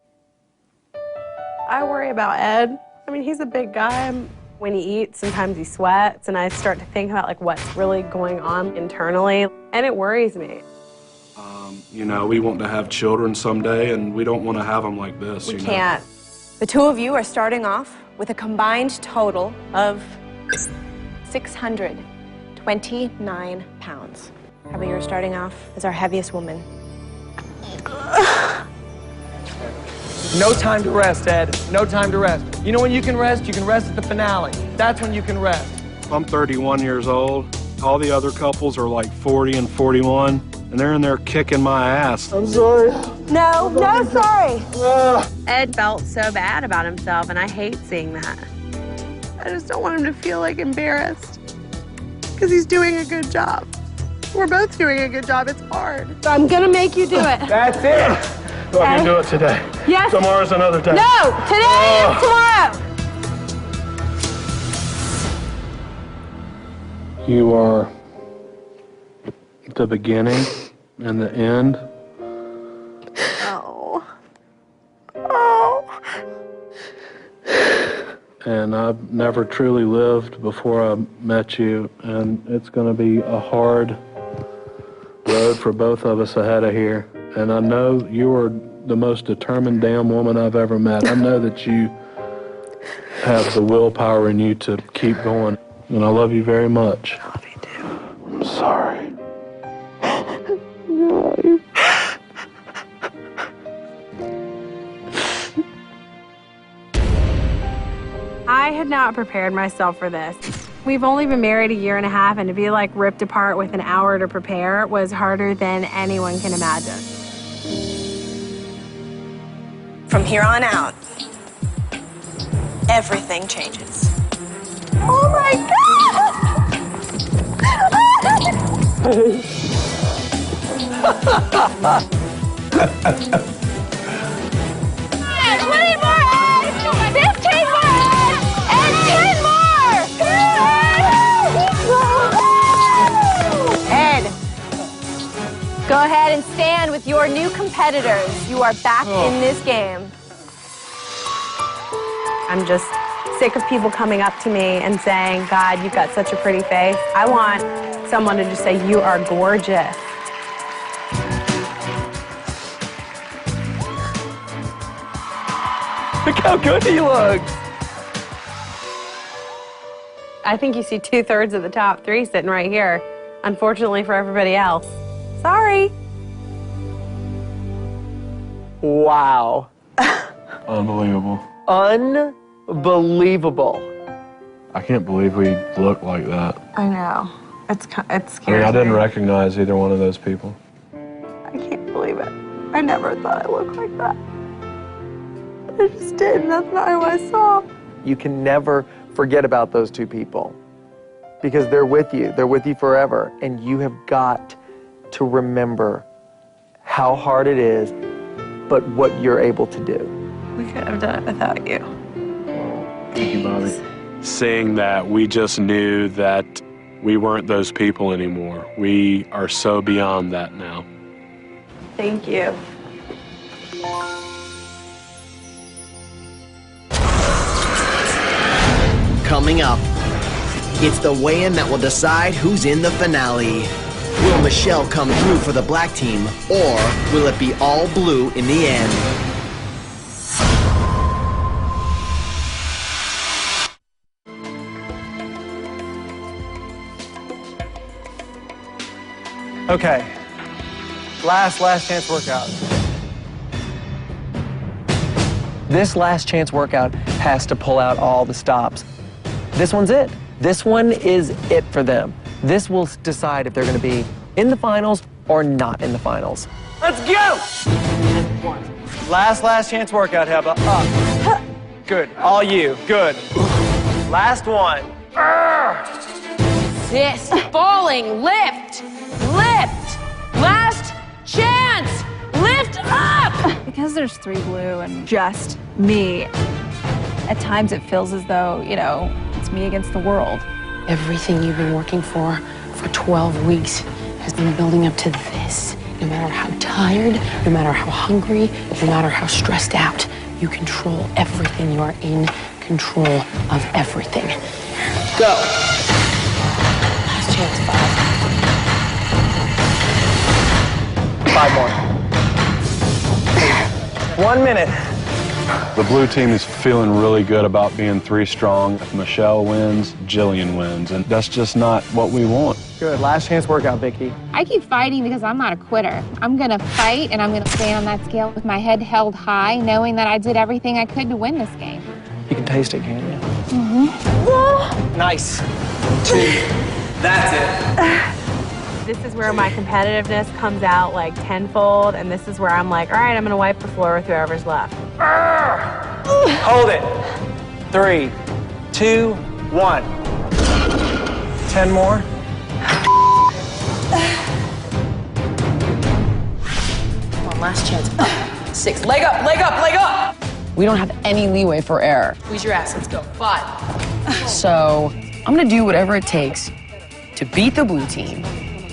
I worry about Ed. I mean, he's a big guy. When he eats, sometimes he sweats, and I start to think about like what's really going on internally, and it worries me. You know, we want to have children someday, and we don't want to have them like this. We can't. The two of you are starting off with a combined total of 629 pounds. Heba, you're starting off as our heaviest woman. No time to rest, Ed. No time to rest. You know when you can rest? You can rest at the finale. That's when you can rest. I'm 31 years old. All the other couples are like 40 and 41, and they're in there kicking my ass. I'm sorry. No, sorry. Ed felt so bad about himself, and I hate seeing that. I just don't want him to feel like embarrassed because he's doing a good job. We're both doing a good job. It's hard. I'm gonna make you do it. That's it. Look, you do it today. Yes. Tomorrow's another day. No, today is tomorrow. You are the beginning and the end. Oh. Oh. And I've never truly lived before I met you, and it's going to be a hard road for both of us ahead of here. And I know you are the most determined damn woman I've ever met. I know that you have the willpower in you to keep going, and I love you very much. I love you too. I'm sorry. I had not prepared myself for this. We've only been married a year and a half, and to be like ripped apart with an hour to prepare was harder than anyone can imagine. From here on out, everything changes. Oh my God! 20 more eggs! 15 more eggs! And 10 more! Ed, go ahead and stand with your new competitors. You are back in this game. I'm just sick of people coming up to me and saying, God, you've got such a pretty face. I want someone to just say, you are gorgeous. Look how good he looks. I think you see 2/3 of the top 3 sitting right here. Unfortunately for everybody else. Sorry. Wow. Unbelievable. Unbelievable. I can't believe we look like that. I know. It's I scary. mean, I didn't recognize either one of those people. I can't believe it. I never thought I looked like that. I just did, and that's not who I saw. You can never forget about those two people because they're with you. They're with you forever. And you have got to remember how hard it is, but what you're able to do. We couldn't have done it without you. Thank you, Bobby. Seeing that, we just knew that we weren't those people anymore. We are so beyond that now. Thank you. Coming up, it's the weigh-in that will decide who's in the finale. Will Michelle come through for the black team, or will it be all blue in the end? Okay, last chance workout. This last chance workout has to pull out all the stops. This one's it. This one is it for them. This will decide if they're gonna be in the finals or not in the finals. Let's go! Last chance workout, Heba. Up. Good, all you, good. Last one. Sis, falling, lift, lift, last chance, lift up! Because there's 3 blue and just me, at times it feels as though, you know, it's me against the world. Everything you've been working for 12 weeks has been building up to this. No matter how tired, no matter how hungry, no matter how stressed out, you control everything. You are in control of everything. Go. Last chance, 5 more. 1 minute. The blue team is feeling really good about being 3 strong. If Michelle wins, Jillian wins, and that's just not what we want. Good, last chance workout, Vicky. I keep fighting because I'm not a quitter. I'm gonna fight and I'm gonna stand on that scale with my head held high, knowing that I did everything I could to win this game. You can taste it, can't you? Mm-hmm. Nice. 2. That's it. This is where my competitiveness comes out like tenfold, and this is where I'm like, all right, I'm gonna wipe the floor with whoever's left. Hold it. 3, 2, 1. 10 more. last chance. Up. 6. Leg up, leg up, leg up. We don't have any leeway for error. Squeeze your ass. Let's go. 5. So I'm gonna do whatever it takes to beat the blue team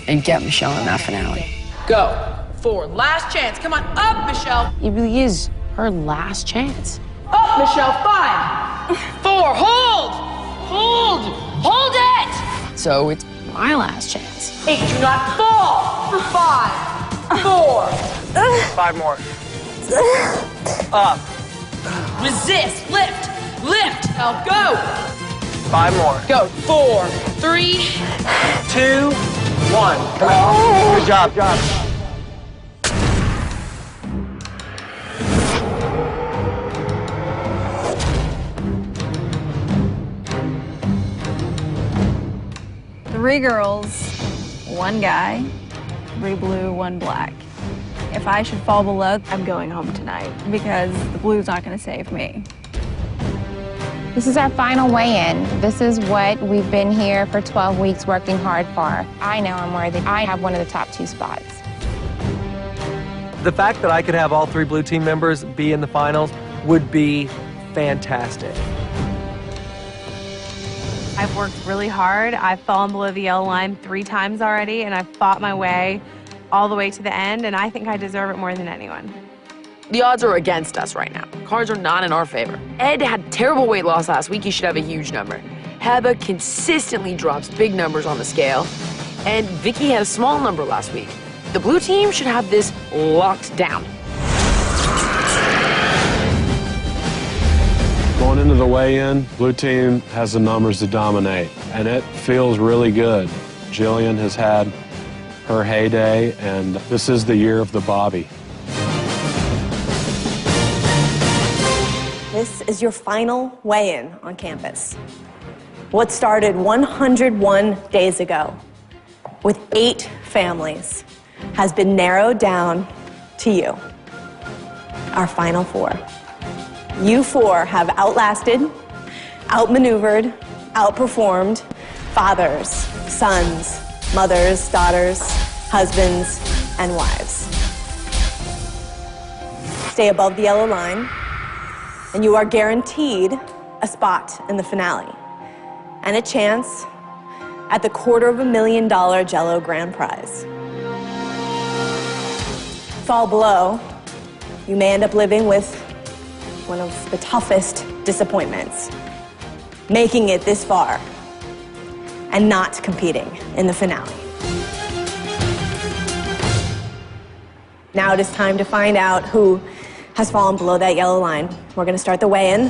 and get Michelle in that finale. Go. 4. Last chance. Come on. Up, Michelle. It really is her last chance. Up, Michelle. 5. 4. Hold. Hold. Hold it. So it's my last chance. 8. Do not fall. 5. 4. 5 more. Up. Resist. Lift. Lift. Now go. 5 more. Go. 4. 3. 2, 1. Good job. Good job. Three girls, one guy, 3 blue, 1 black. If I should fall below, I'm going home tonight because the blue's not gonna save me. This is our final weigh-in. This is what we've been here for 12 weeks working hard for. I know I'm worthy. I have one of the top 2 spots. The fact that I could have all 3 blue team members be in the finals would be fantastic. I've worked really hard. I've fallen below the yellow line 3 times already, and I've fought my way all the way to the end, and I think I deserve it more than anyone. The odds are against us right now. Cards are not in our favor. Ed had terrible weight loss last week. He should have a huge number. Heba consistently drops big numbers on the scale. And Vicky had a small number last week. The blue team should have this locked down. Going into the weigh-in, blue team has the numbers to dominate, and it feels really good. Jillian has had her heyday, and this is the year of the Bobby. This is your final weigh-in on campus. What started 101 days ago with 8 families has been narrowed down to you, our final 4. You 4 have outlasted, outmaneuvered, outperformed fathers, sons, mothers, daughters, husbands, and wives. Stay above the yellow line, and you are guaranteed a spot in the finale and a chance at the $250,000 Jell-O grand prize. Fall below, you may end up living with one of the toughest disappointments, making it this far and not competing in the finale. Now it is time to find out who has fallen below that yellow line. We're gonna start the weigh-in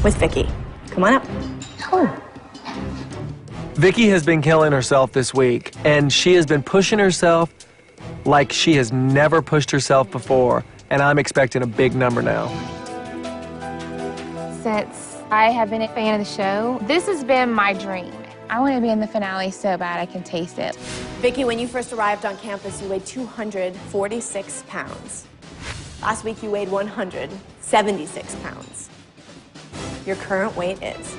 with Vicky. Come on up. Vicky has been killing herself this week, and she has been pushing herself like she has never pushed herself before, and I'm expecting a big number now. Since I have been a fan of the show, this has been my dream. I want to be in the finale so bad I can taste it. Vicky, when you first arrived on campus, you weighed 246 pounds. Last week, you weighed 176 pounds. Your current weight is?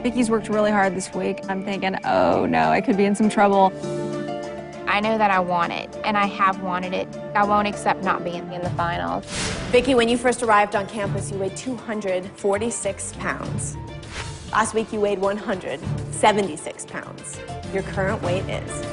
Vicky's worked really hard this week. I'm thinking, oh no, I could be in some trouble. I know that I want it, and I have wanted it. I won't accept not being in the finals. Vicky, when you first arrived on campus, you weighed 246 pounds. Last week, you weighed 176 pounds. Your current weight is?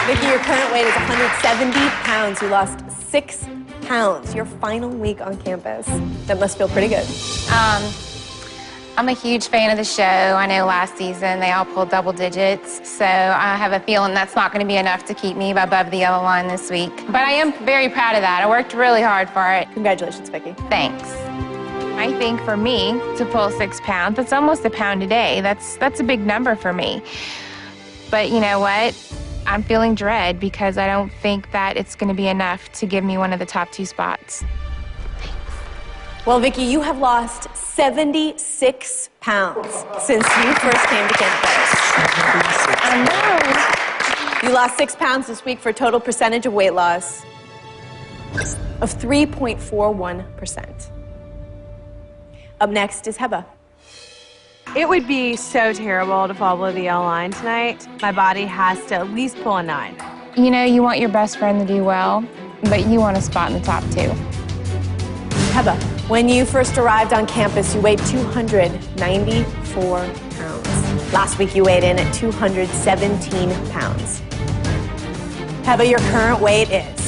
Vicky, your current weight is 170 pounds. You lost 6 pounds your final week on campus. That must feel pretty good. I'm a huge fan of the show. I know last season they all pulled double digits, so I have a feeling that's not going to be enough to keep me above the yellow line this week. But I am very proud of that. I worked really hard for it. Congratulations, Vicky. Thanks. I think for me to pull 6 pounds, that's almost a pound a day. That's a big number for me. But you know what? I'm feeling dread because I don't think that it's going to be enough to give me one of the top 2 spots. Well, Vicki, you have lost 76 pounds since you first came to campus. I know. You lost 6 pounds this week for a total percentage of weight loss of 3.41%. Up next is Heba. It would be so terrible to fall below the yellow line tonight. My body has to at least pull a 9. You know, you want your best friend to do well, but you want a spot in the top 2. Heba, when you first arrived on campus, you weighed 294 pounds. Last week, you weighed in at 217 pounds. Heba, your current weight is?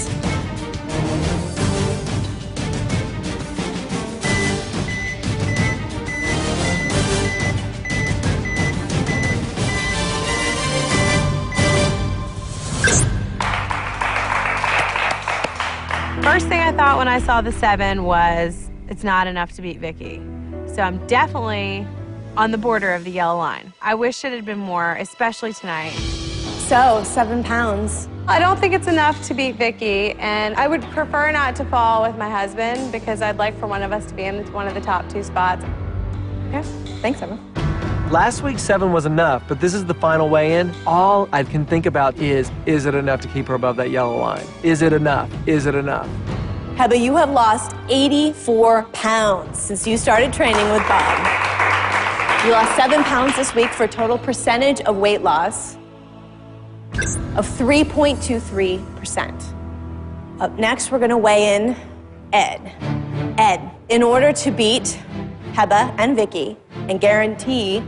First thing I thought when I saw the 7 was it's not enough to beat Vicki. So I'm definitely on the border of the yellow line. I wish it had been more, especially tonight. So, 7 pounds. I don't think it's enough to beat Vicki, and I would prefer not to fall with my husband because I'd like for one of us to be in one of the top 2 spots. Okay, thanks, Heba. Last week 7 was enough, but this is the final weigh-in. All I can think about is it enough to keep her above that yellow line? Is it enough? Is it enough? Heba, you have lost 84 pounds since you started training with Bob. You lost 7 pounds this week for a total percentage of weight loss of 3.23%. Up next, we're gonna weigh in Ed. Ed, in order to beat Heba and Vicki and guarantee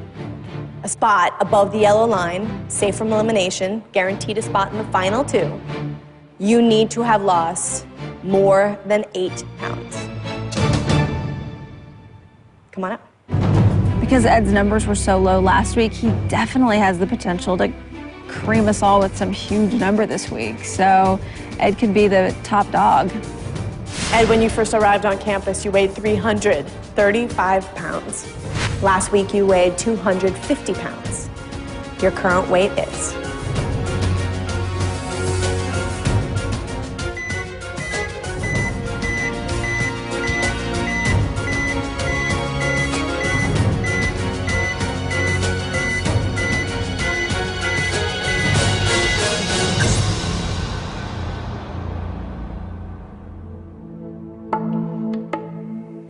a spot above the yellow line, safe from elimination, guaranteed a spot in the final 2, you need to have lost more than 8 pounds. Come on up. Because Ed's numbers were so low last week, he definitely has the potential to cream us all with some huge number this week. So Ed could be the top dog. Ed, when you first arrived on campus, you weighed 335 pounds. Last week, you weighed 250 pounds. Your current weight is?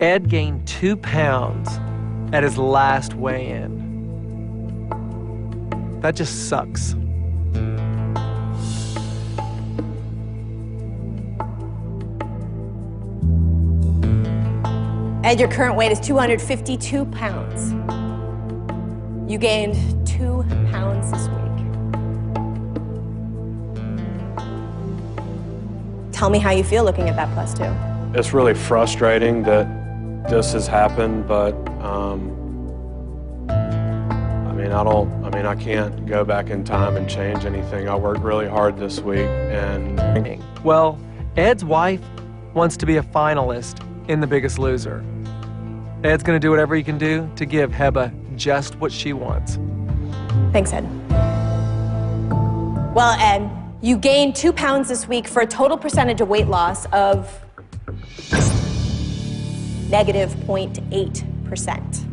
Ed gained 2 pounds at his last weigh-in. That just sucks. Ed, your current weight is 252 pounds. You gained 2 pounds this week. Tell me how you feel looking at that +2. It's really frustrating that this has happened, but I can't go back in time and change anything. I worked really hard this week, and Well, Ed's wife wants to be a finalist in The Biggest Loser. Ed's gonna do whatever he can do to give Heba just what she wants. Thanks, Ed. Well, Ed, you gained 2 pounds this week for a total percentage of weight loss of negative 0.8%.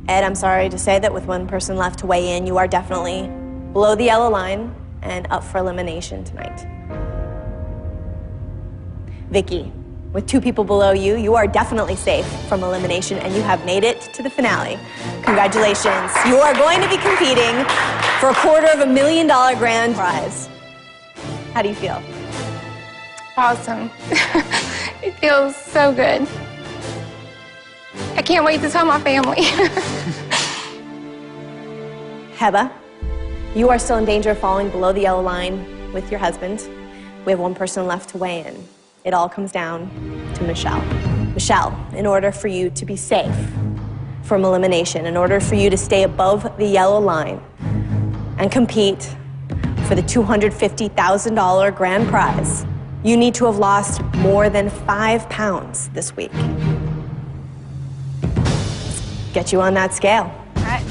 Ed, I'm sorry to say that with one person left to weigh in, you are definitely below the yellow line and up for elimination tonight. Vicki, with 2 people below you, you are definitely safe from elimination and you have made it to the finale. Congratulations. You are going to be competing for a $250,000 grand prize. How do you feel? Awesome. It feels so good. I can't wait to tell my family. Heba, you are still in danger of falling below the yellow line with your husband. We have one person left to weigh in. It all comes down to Michelle. Michelle, in order for you to be safe from elimination, in order for you to stay above the yellow line and compete for the $250,000 grand prize, you need to have lost more than 5 pounds this week. Get you on that scale. All right.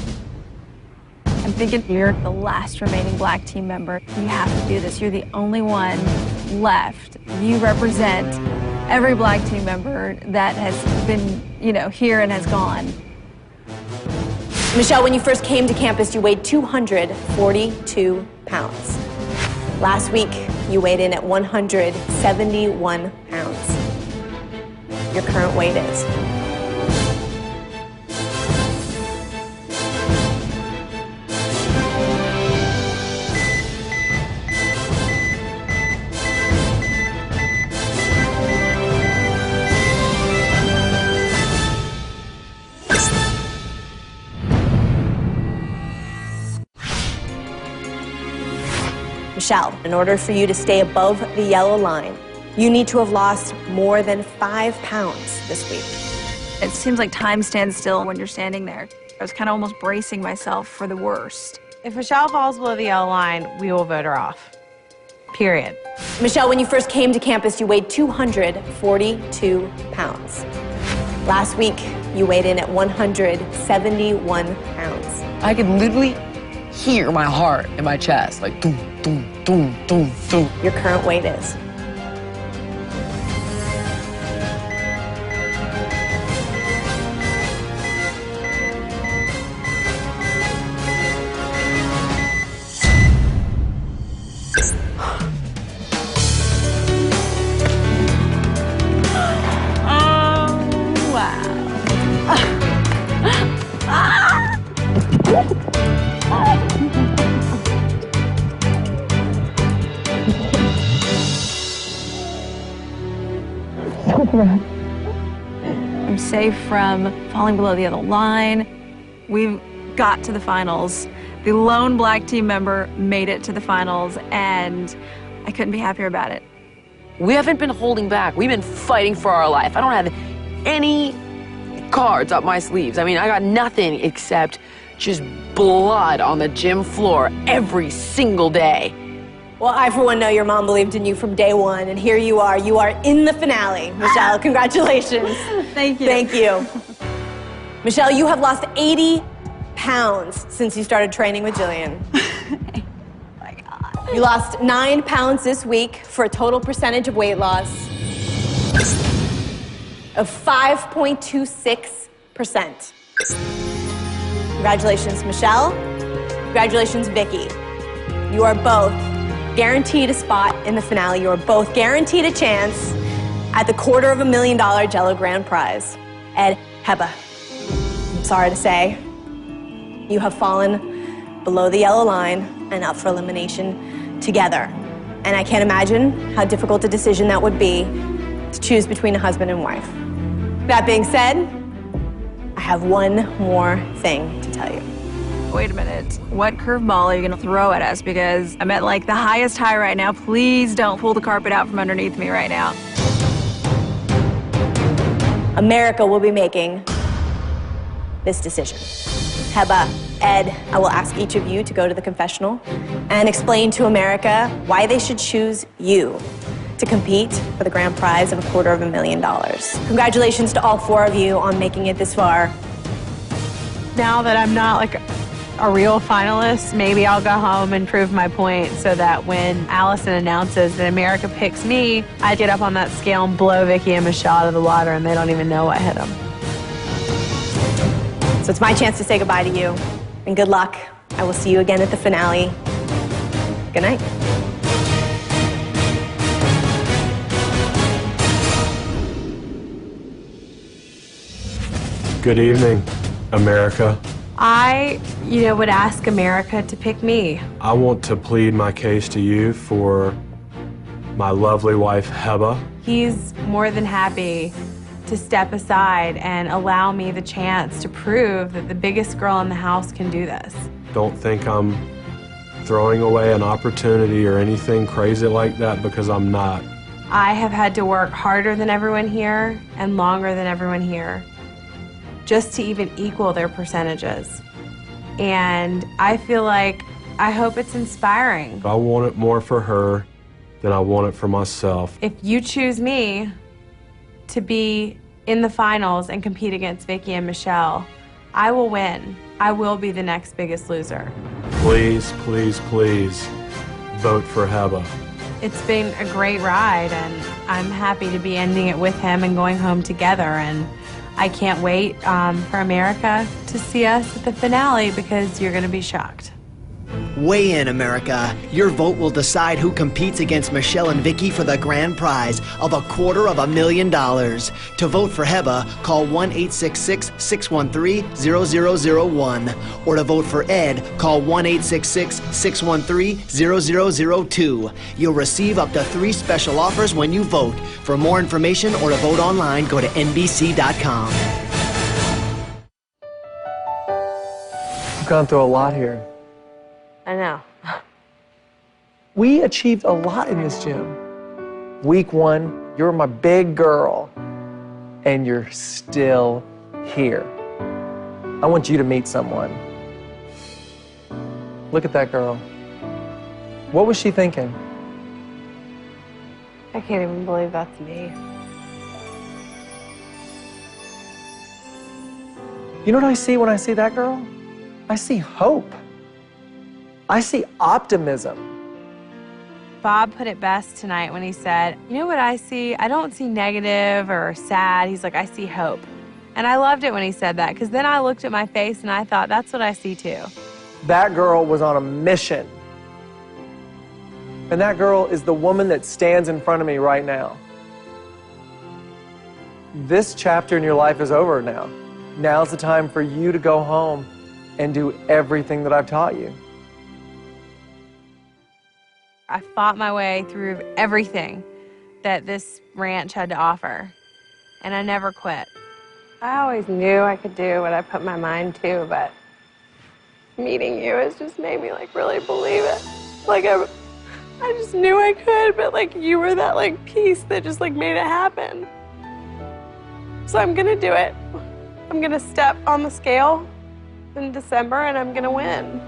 I'm thinking you're the last remaining black team member. You have to do this. You're the only one left. You represent every black team member that has been, here and has gone. Michelle, when you first came to campus, you weighed 242 pounds. Last week, you weighed in at 171 pounds. Your current weight is? Michelle, in order for you to stay above the yellow line, you need to have lost more than 5 pounds this week. It seems like time stands still when you're standing there. I was kind of almost bracing myself for the worst. If Michelle falls below the yellow line, we will vote her off. Period. Michelle, when you first came to campus, you weighed 242 pounds. Last week, you weighed in at 171 pounds. I can literally hear my heart in my chest, like doom, doom, doom, doom, doom. Your current weight is? I'm safe from falling below the yellow line. We've got to the finals. The lone black team member made it to the finals, and I couldn't be happier about it. We haven't been holding back. We've been fighting for our life. I don't have any cards up my sleeves. I mean, I got nothing except just blood on the gym floor every single day. Well, I, for one, know your mom believed in you from day one, and here you are. You are in the finale. Michelle, congratulations. Thank you. Thank you. Michelle, you have lost 80 pounds since you started training with Jillian. Oh my God. You lost 9 pounds this week for a total percentage of weight loss of 5.26%. Congratulations, Michelle. Congratulations, Vicky. You are both guaranteed a spot in the finale. You are both guaranteed a chance at the $250,000 Jello Grand Prize. Ed, Heba, I'm sorry to say, you have fallen below the yellow line and up for elimination together. And I can't imagine how difficult a decision that would be to choose between a husband and wife. That being said, I have one more thing to tell you. Wait a minute. What curveball are you gonna throw at us? Because I'm at like the highest high right now. Please don't pull the carpet out from underneath me right now. America will be making this decision. Heba, Ed, I will ask each of you to go to the confessional and explain to America why they should choose you to compete for the grand prize of $250,000. Congratulations to all 4 of you on making it this far. Now that I'm not like a real finalist, maybe I'll go home and prove my point so that when Allison announces that America picks me, I get up on that scale and blow Vicky and Michelle out of the water and they don't even know what hit them. So it's my chance to say goodbye to you, and good luck. I will see you again at the finale. Good night. Good evening, America. I, would ask America to pick me. I want to plead my case to you for my lovely wife, Heba. He's more than happy to step aside and allow me the chance to prove that the biggest girl in the house can do this. Don't think I'm throwing away an opportunity or anything crazy like that, because I'm not. I have had to work harder than everyone here and longer than everyone here just to even equal their percentages. And I feel like, I hope it's inspiring. I want it more for her than I want it for myself. If you choose me to be in the finals and compete against Vicky and Michelle, I will win. I will be the next Biggest Loser. Please, please, please vote for Heba. It's been a great ride, and I'm happy to be ending it with him and going home together. And I can't wait for America to see us at the finale, because you're going to be shocked. Weigh in, America. Your vote will decide who competes against Michelle and Vicky for the grand prize of $250,000. To vote for Heba, call 1-866-613-0001. Or to vote for Ed, call 1-866-613-0002. You'll receive up to 3 special offers when you vote. For more information or to vote online, go to NBC.com. We've gone through a lot here. I know. We achieved a lot in this gym. Week 1, you're my big girl, and you're still here. I want you to meet someone. Look at that girl. What was she thinking? I can't even believe that's me. You know what I see when I see that girl? I see hope. I see optimism. Bob put it best tonight when he said, you know what I see? I don't see negative or sad. He's like, I see hope. And I loved it when he said that, because then I looked at my face and I thought, that's what I see too. That girl was on a mission. And that girl is the woman that stands in front of me right now. This chapter in your life is over now. Now's the time for you to go home and do everything that I've taught you. I fought my way through everything that this ranch had to offer, and I never quit. I always knew I could do what I put my mind to, but meeting you has just made me like really believe it. Like I just knew I could, but like you were that like piece that just like made it happen. So I'm gonna do it. I'm gonna step on the scale in December and I'm gonna win.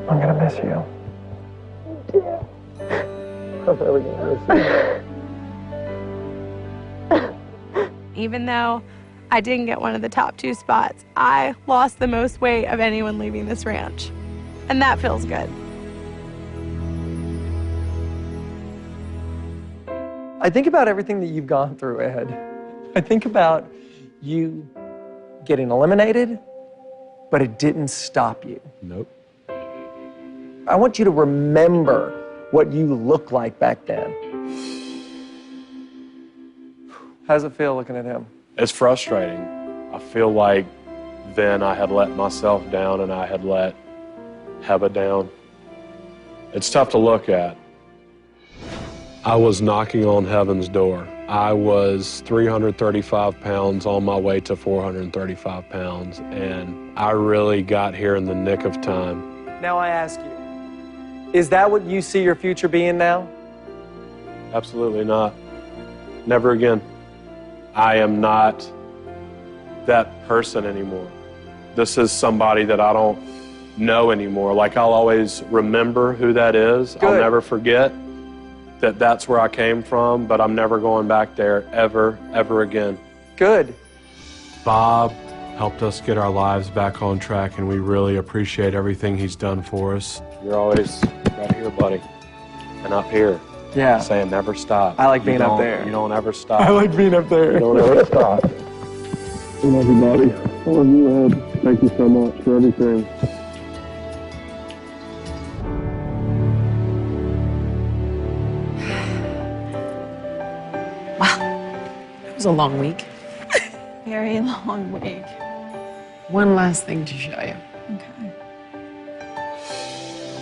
I'm gonna miss you. Yeah. I'm really gonna miss you. Even though I didn't get one of the top 2 spots, I lost the most weight of anyone leaving this ranch. And that feels good. I think about everything that you've gone through, Ed. I think about you getting eliminated, but it didn't stop you. Nope. I want you to remember what you looked like back then. How does it feel looking at him? It's frustrating. I feel like then I had let myself down and I had let Heba down. It's tough to look at. I was knocking on heaven's door. I was 335 pounds on my way to 435 pounds, and I really got here in the nick of time. Now I ask you, is that what you see your future being now? Absolutely not. Never again. I am not that person anymore. This is somebody that I don't know anymore. Like, I'll always remember who that is. Good. I'll never forget that that's where I came from, but I'm never going back there ever, ever again. Good. Bob helped us get our lives back on track, and we really appreciate everything he's done for us. You're always right here, buddy, and up here. Yeah. Saying never stop. I like being up there. You don't ever stop. I like being up there. You don't ever stop. I love you, buddy. I love you, Ed. Thank you so much for everything. Wow, it was a long week. Very long week. One last thing to show you. Okay.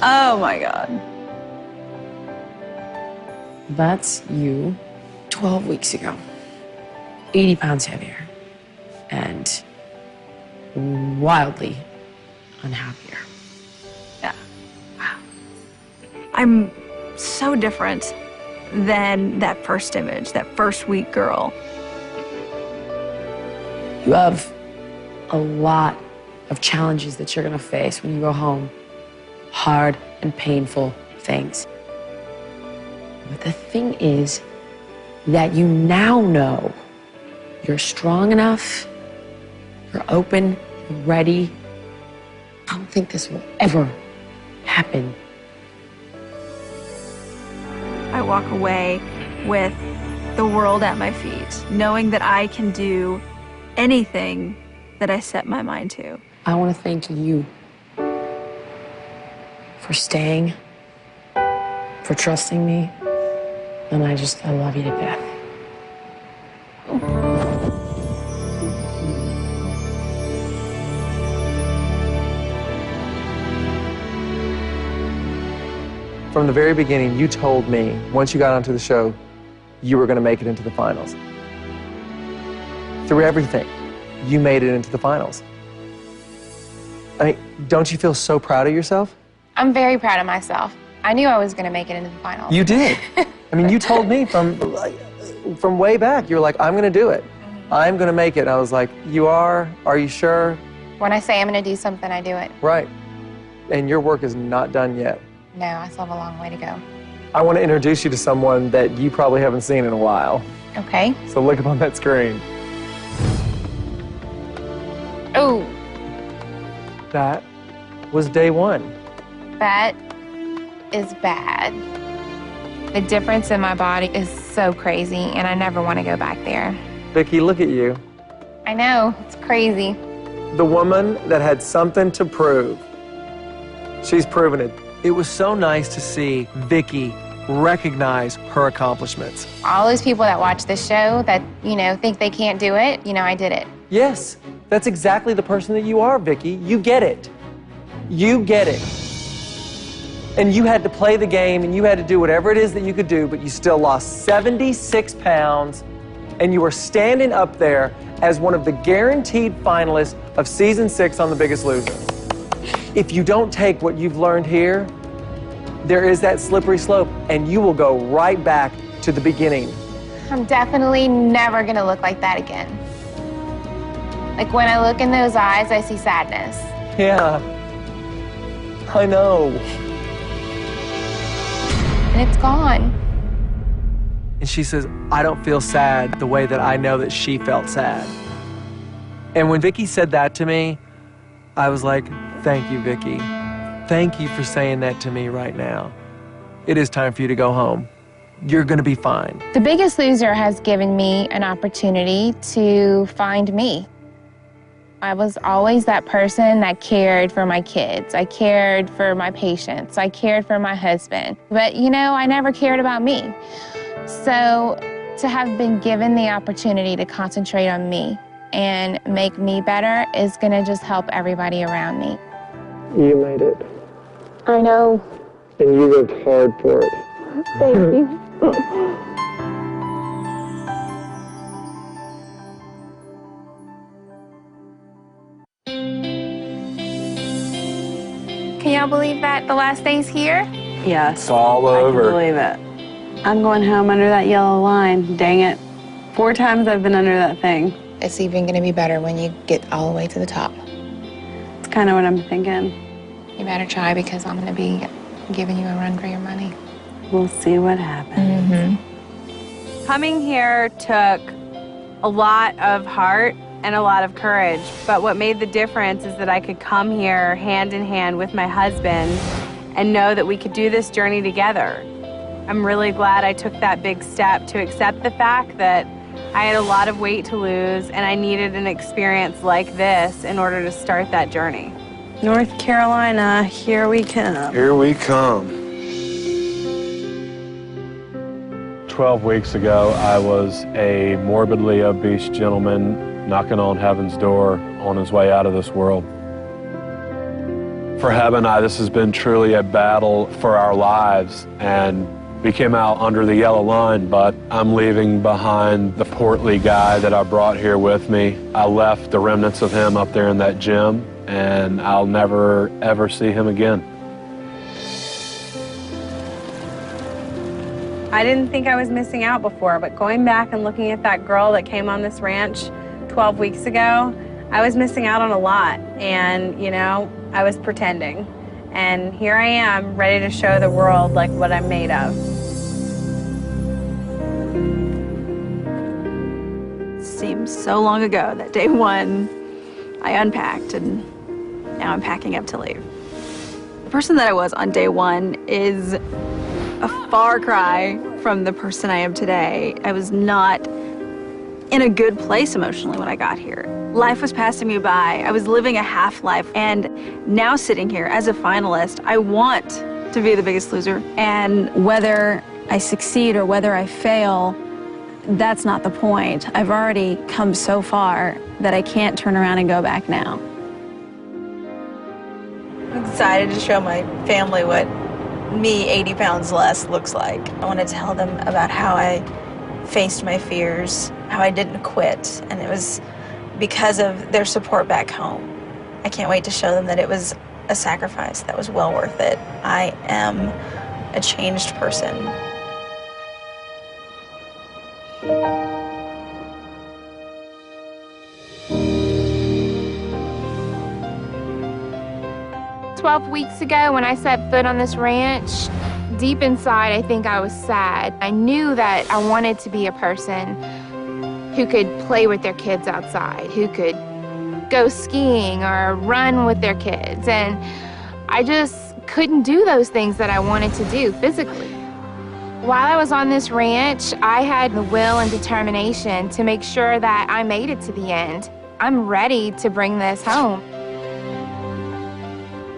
Oh my God. That's you 12 weeks ago. 80 pounds heavier. And wildly unhappier. Yeah. Wow. I'm so different than that first image, that first week girl. You have a lot of challenges that you're gonna face when you go home. Hard and painful things. But the thing is that you now know you're strong enough, you're open, you're ready, I don't think this will ever happen. I walk away with the world at my feet, knowing that I can do anything that I set my mind to. I want to thank you for staying, for trusting me, and I love you to death. From the very beginning, you told me, once you got onto the show, you were going to make it into the finals. Through everything, you made it into the finals. I mean, don't you feel so proud of yourself? I'm very proud of myself. I knew I was going to make it into the finals. You did. I mean, you told me from way back, you were like, I'm going to do it. I'm going to make it. And I was like, you are? Are you sure? When I say I'm going to do something, I do it. Right. And your work is not done yet. No, I still have a long way to go. I want to introduce you to someone that you probably haven't seen in a while. Okay. So look up on that screen. Oh. That was day one. That is bad. The difference in my body is so crazy, and I never want to go back there. Vicki, look at you. I know, it's crazy. The woman that had something to prove. She's proven it. It was so nice to see Vicki recognize her accomplishments. All those people that watch this show that, think they can't do it, I did it. Yes, that's exactly the person that you are, Vicki. You get it. You get it. And you had to play the game and you had to do whatever it is that you could do, but you still lost 76 pounds and you were standing up there as one of the guaranteed finalists of season 6 on The Biggest Loser. If you don't take what you've learned here, there is that slippery slope and you will go right back to the beginning. I'm definitely never gonna look like that again. Like when I look in those eyes, I see sadness. Yeah, I know. And it's gone. And she says, I don't feel sad the way that I know that she felt sad. And when Vicki said that to me, I was like, thank you, Vicki. Thank you for saying that to me right now. It is time for you to go home. You're gonna be fine. The Biggest Loser has given me an opportunity to find me. I was always that person that cared for my kids. I cared for my patients. I cared for my husband. But, I never cared about me. So to have been given the opportunity to concentrate on me and make me better is going to just help everybody around me. You made it. I know. And you worked hard for it. Thank you. Can y'all believe that the last day's here? Yes. It's all I over. can believe it. I'm going home under that yellow line. Dang it. 4 times I've been under that thing. It's even going to be better when you get all the way to the top. It's kind of what I'm thinking. You better try because I'm going to be giving you a run for your money. We'll see what happens. Mm-hmm. Coming here took a lot of heart and a lot of courage, but what made the difference is that I could come here hand in hand with my husband and know that we could do this journey together. I'm really glad I took that big step to accept the fact that I had a lot of weight to lose and I needed an experience like this in order to start that journey. North Carolina, here we come. Here we come. 12 weeks ago, I was a morbidly obese gentleman knocking on heaven's door on his way out of this world. For Heb and I, this has been truly a battle for our lives, and we came out under the yellow line, but I'm leaving behind the portly guy that I brought here with me. I left the remnants of him up there in that gym, and I'll never, ever see him again. I didn't think I was missing out before, but going back and looking at that girl that came on this ranch 12 weeks ago, I was missing out on a lot, and I was pretending. And here I am, ready to show the world like what I'm made of. It seems so long ago that day one I unpacked and now I'm packing up to leave. The person that I was on day one is a far cry from the person I am today. I was not in a good place emotionally when I got here. Life was passing me by. I was living a half-life, and now sitting here as a finalist, I want to be the Biggest Loser. And whether I succeed or whether I fail, that's not the point. I've already come so far that I can't turn around and go back now. I'm excited to show my family what me 80 pounds less looks like. I want to tell them about how I faced my fears, how I didn't quit, and it was because of their support back home. I can't wait to show them that it was a sacrifice that was well worth it. I am a changed person. "12 weeks ago, when I set foot on this ranch, deep inside, I think I was sad. I knew that I wanted to be a person who could play with their kids outside, who could go skiing or run with their kids, and I just couldn't do those things that I wanted to do physically. While I was on this ranch, I had the will and determination to make sure that I made it to the end. I'm ready to bring this home.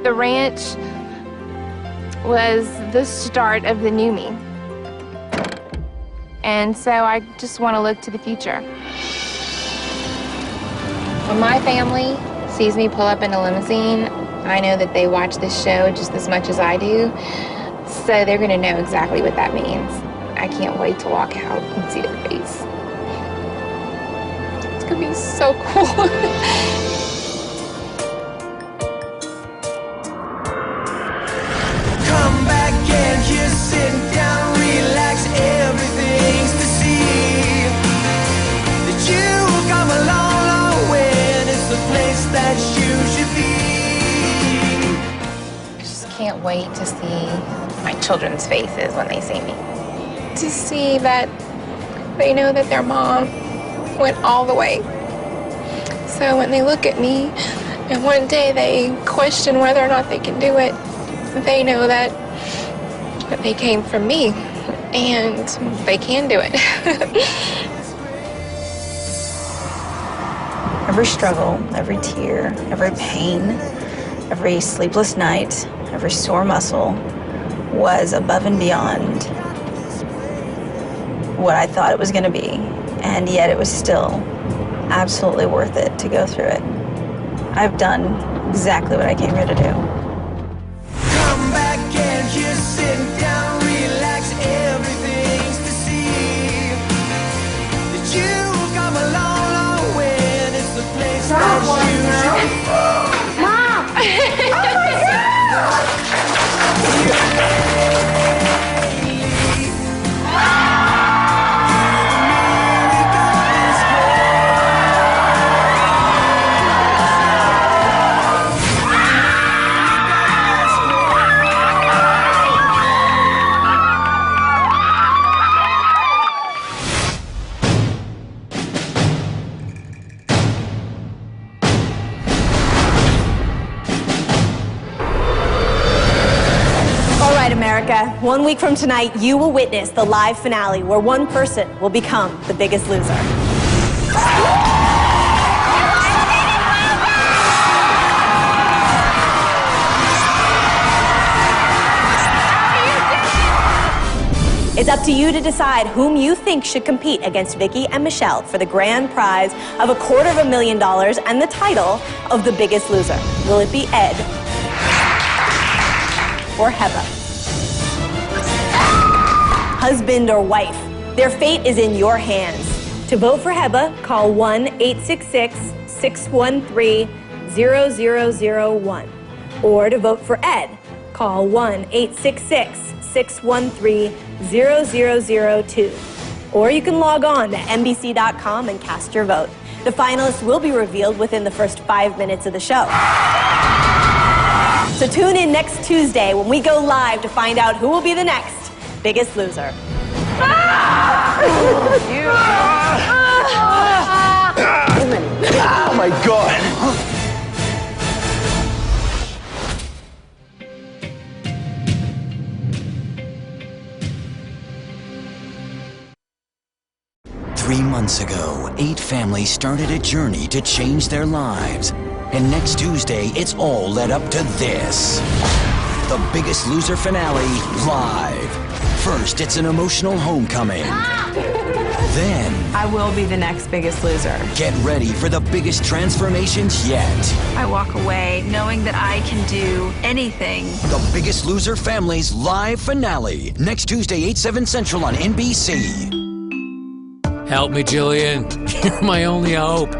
The ranch was the start of the new me. And so I just want to look to the future. When my family sees me pull up in a limousine, I know that they watch this show just as much as I do, so they're gonna know exactly what that means. I can't wait to walk out and see their face. It's gonna be so cool. Come back and just sit down, relax, everything's to see. That you've come a long, long way, and it's the place that you should be. I just can't wait to see my children's faces when they see me. To see that they know that their mom went all the way. So when they look at me and one day they question whether or not they can do it, they know that they came from me and they can do it. Every struggle, every tear, every pain, every sleepless night, every sore muscle was above and beyond what I thought it was going to be, and yet it was still absolutely worth it to go through it. I've done exactly what I came here to do. Come back and just sit down, relax, everything's to see. That you've come a long, long way, and it's the place that you should be. Mom! Oh my America, 1 week from tonight, you will witness the live finale where one person will become the biggest loser. It's up to you to decide whom you think should compete against Vicky and Michelle for the grand prize of $250,000 and the title of the biggest loser. Will it be Ed or Heba? Husband or wife, their fate is in your hands. To vote for Heba, call 1-866-613-0001. Or to vote for Ed, call 1-866-613-0002. Or you can log on to NBC.com and cast your vote. The finalists will be revealed within the first 5 minutes of the show. So tune in next Tuesday when we go live to find out who will be the next biggest loser. Oh my God. 3 months ago, 8 families started a journey to change their lives. And next Tuesday, it's all led up to this. The Biggest Loser finale, live. First, it's an emotional homecoming. Then, I will be the next Biggest Loser. get ready for the biggest transformations yet. I walk away knowing that I can do anything. The Biggest Loser Family's live finale, next Tuesday, 8/7 Central on NBC. Help me, Jillian. You're my only hope.